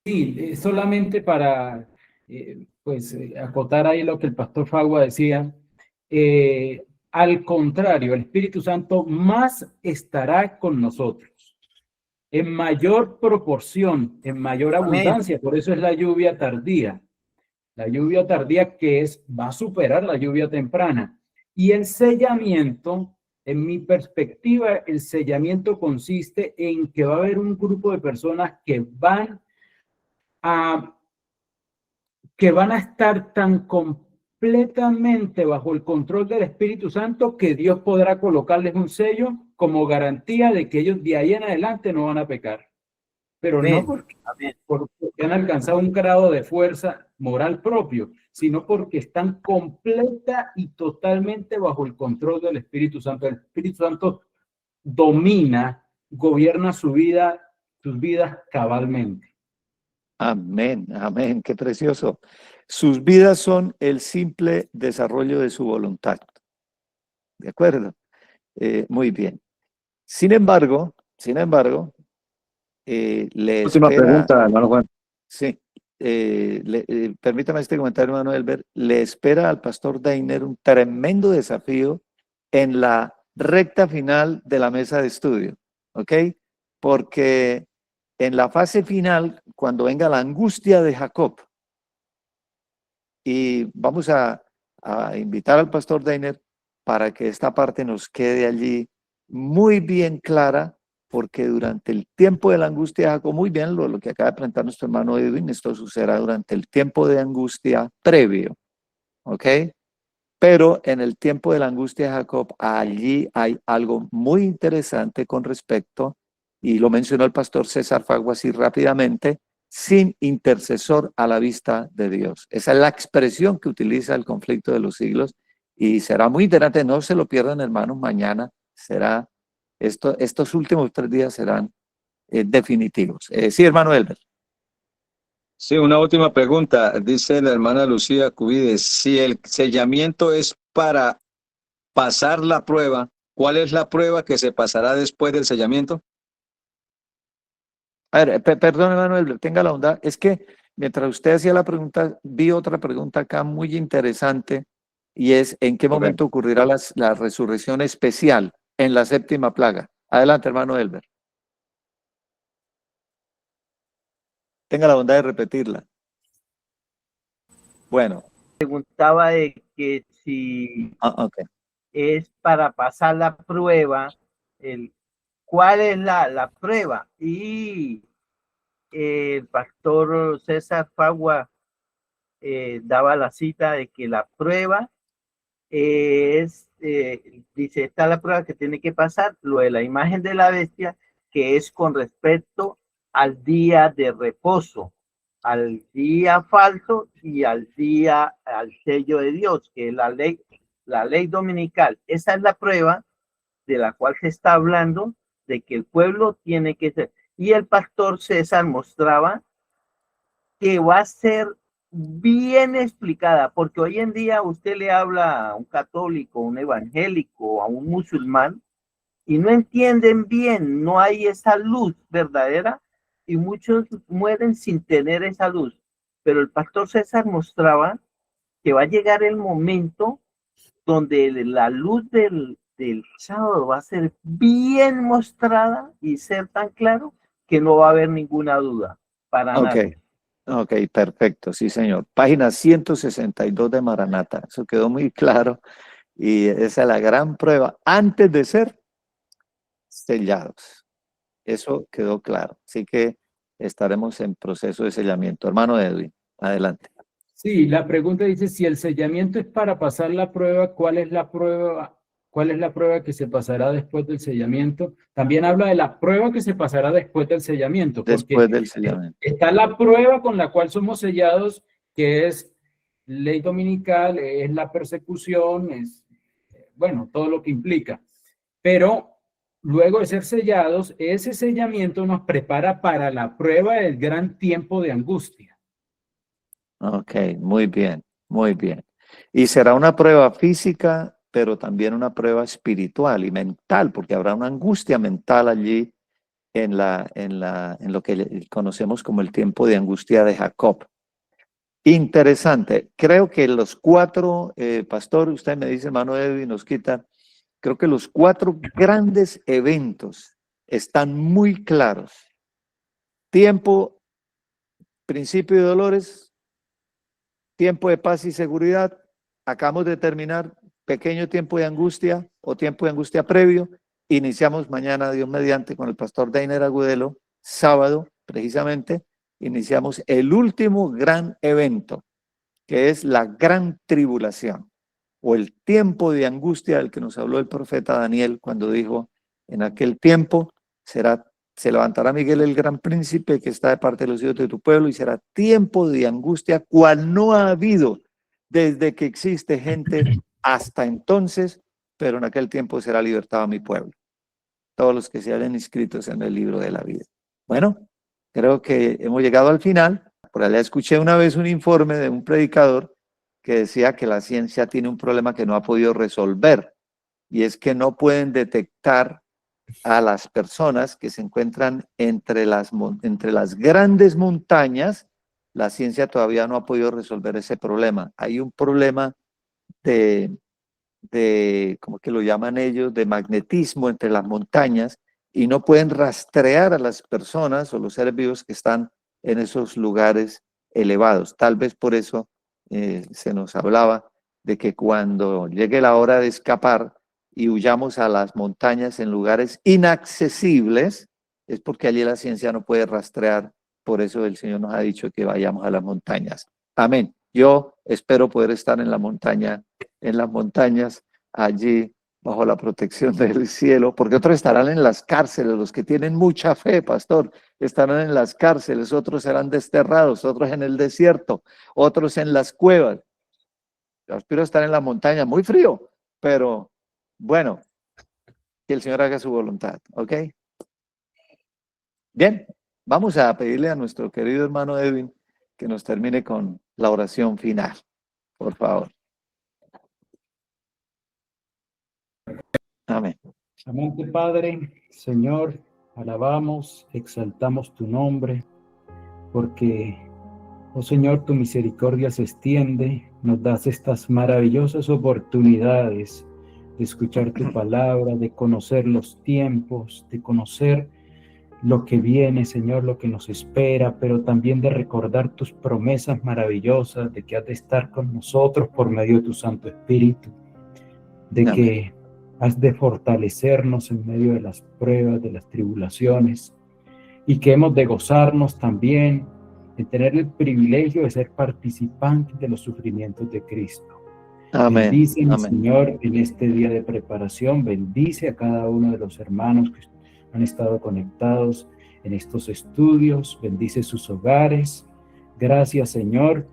Sí, solamente para acotar ahí lo que el pastor Fagua decía. Al contrario, el Espíritu Santo más estará con nosotros, en mayor proporción, en mayor abundancia. Por eso es la lluvia tardía. La lluvia tardía va a superar la lluvia temprana. Y el sellamiento, en mi perspectiva, el sellamiento consiste en que va a haber un grupo de personas que van a estar tan completamente bajo el control del Espíritu Santo que Dios podrá colocarles un sello como garantía de que ellos de ahí en adelante no van a pecar. Pero no porque han alcanzado un grado de fuerza moral propio, sino porque están completa y totalmente bajo el control del Espíritu Santo. El Espíritu Santo gobierna sus vidas cabalmente. Amén, amén, qué precioso. Sus vidas son el simple desarrollo de su voluntad. ¿De acuerdo? Muy bien. Sin embargo, le Última espera, pregunta, hermano Juan. Sí, permítame este comentario, hermano Elber. Le espera al pastor Deiner un tremendo desafío en la recta final de la mesa de estudio, ¿ok? Porque en la fase final, cuando venga la angustia de Jacob, y vamos a invitar al pastor Deiner para que esta parte nos quede allí muy bien clara, porque durante el tiempo de la angustia de Jacob, muy bien lo que acaba de presentar nuestro hermano Edwin, esto sucederá durante el tiempo de angustia previo, ¿ok? Pero en el tiempo de la angustia de Jacob, allí hay algo muy interesante con respecto, y lo mencionó el pastor César Fagua así rápidamente, sin intercesor a la vista de Dios. Esa es la expresión que utiliza el conflicto de los siglos, y será muy interesante, no se lo pierdan, hermanos, mañana será, estos últimos 3 días serán definitivos. Sí, hermano Elber. Sí, una última pregunta. Dice la hermana Lucía Cubides, si el sellamiento es para pasar la prueba, ¿cuál es la prueba que se pasará después del sellamiento? A ver, perdón, hermano Elber, tenga la onda. Es que mientras usted hacía la pregunta, vi otra pregunta acá muy interesante, y es, ¿en qué momento ocurrirá la resurrección especial en la 7ª plaga? Adelante, hermano Elber. Tenga la bondad de repetirla. Bueno. Preguntaba de que si Okay. es para pasar la prueba, ¿cuál es la prueba? Y el pastor César Fagua daba la cita de que la prueba dice, está la prueba que tiene que pasar, lo de la imagen de la bestia, que es con respecto al día de reposo, al día falso y al sello de Dios, que es la ley dominical. Esa es la prueba de la cual se está hablando, de que el pueblo tiene que ser. Y el pastor César mostraba que va a ser bien explicada, porque hoy en día usted le habla a un católico, a un evangélico, a un musulmán, y no entienden bien, no hay esa luz verdadera, y muchos mueren sin tener esa luz. Pero el pastor César mostraba que va a llegar el momento donde la luz del sábado va a ser bien mostrada y ser tan claro que no va a haber ninguna duda para nada. Ok, perfecto, sí, señor. Página 162 de Maranata, eso quedó muy claro, y esa es la gran prueba antes de ser sellados. Eso quedó claro, así que estaremos en proceso de sellamiento. Hermano Edwin, adelante. Sí, la pregunta dice, si el sellamiento es para pasar la prueba, ¿cuál es la prueba? ¿Cuál es la prueba que se pasará después del sellamiento? También habla de la prueba que se pasará después del sellamiento, Después porque del sellamiento. está la prueba con la cual somos sellados, que es ley dominical, es la persecución, es, bueno, todo lo que implica. Pero luego de ser sellados, ese sellamiento nos prepara para la prueba del gran tiempo de angustia. Ok, muy bien, muy bien. Y será una prueba física, pero también una prueba espiritual y mental, porque habrá una angustia mental allí en lo que conocemos como el tiempo de angustia de Jacob. Interesante. Creo que los 4, pastor, usted me dice, hermano Edwin, nos quita, creo que los 4 grandes eventos están muy claros. Tiempo, principio de dolores, tiempo de paz y seguridad. Acabamos de terminar pequeño tiempo de angustia o tiempo de angustia previo. Iniciamos mañana, Dios mediante, con el pastor Deiner Agudelo, sábado, precisamente, iniciamos el último gran evento, que es la gran tribulación, o el tiempo de angustia del que nos habló el profeta Daniel cuando dijo, en aquel tiempo se levantará Miguel el gran príncipe que está de parte de los hijos de tu pueblo, y será tiempo de angustia cual no ha habido desde que existe gente hasta entonces, pero en aquel tiempo será libertado mi pueblo, todos los que se hayan inscritos en el libro de la vida. Bueno, creo que hemos llegado al final. Por allá escuché una vez un informe de un predicador que decía que la ciencia tiene un problema que no ha podido resolver, y es que no pueden detectar a las personas que se encuentran entre las grandes montañas. La ciencia todavía no ha podido resolver ese problema. Hay un problema de ¿cómo que lo llaman ellos?, de magnetismo entre las montañas, y no pueden rastrear a las personas o los seres vivos que están en esos lugares elevados. Tal vez por eso se nos hablaba de que cuando llegue la hora de escapar y huyamos a las montañas en lugares inaccesibles, es porque allí la ciencia no puede rastrear. Por eso el Señor nos ha dicho que vayamos a las montañas. Amén. Yo espero poder estar en la montaña, en las montañas, allí bajo la protección del cielo, porque otros estarán en las cárceles, los que tienen mucha fe, pastor, estarán en las cárceles, otros serán desterrados, otros en el desierto, otros en las cuevas. Yo aspiro a estar en la montaña, muy frío, pero bueno, que el Señor haga su voluntad, ¿ok? Bien, vamos a pedirle a nuestro querido hermano Edwin que nos termine con la oración final, por favor. Amén. Amante Padre, Señor, alabamos, exaltamos tu nombre, porque, oh Señor, tu misericordia se extiende, nos das estas maravillosas oportunidades de escuchar tu palabra, de conocer los tiempos, de conocer lo que viene, Señor, lo que nos espera, pero también de recordar tus promesas maravillosas, de que has de estar con nosotros por medio de tu Santo Espíritu, de Amén. que has de fortalecernos en medio de las pruebas, de las tribulaciones, y que hemos de gozarnos también de tener el privilegio de ser participantes de los sufrimientos de Cristo. Amén. Bendíceme, Amén. Señor, en este día de preparación. Bendice a cada uno de los hermanos que han estado conectados en estos estudios. Bendice sus hogares. Gracias, Señor,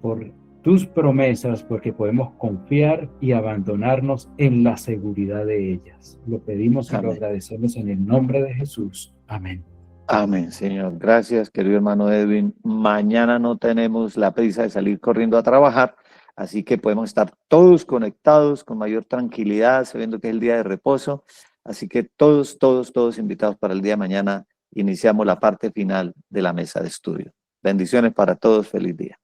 por tus promesas, porque podemos confiar y abandonarnos en la seguridad de ellas. Lo pedimos y lo Amén. agradecemos en el nombre de Jesús. Amén. Amén, Señor. Gracias, querido hermano Edwin. Mañana no tenemos la prisa de salir corriendo a trabajar, así que podemos estar todos conectados con mayor tranquilidad, sabiendo que es el día de reposo. Así que todos invitados para el día de mañana. Iniciamos la parte final de la mesa de estudio. Bendiciones para todos. Feliz día.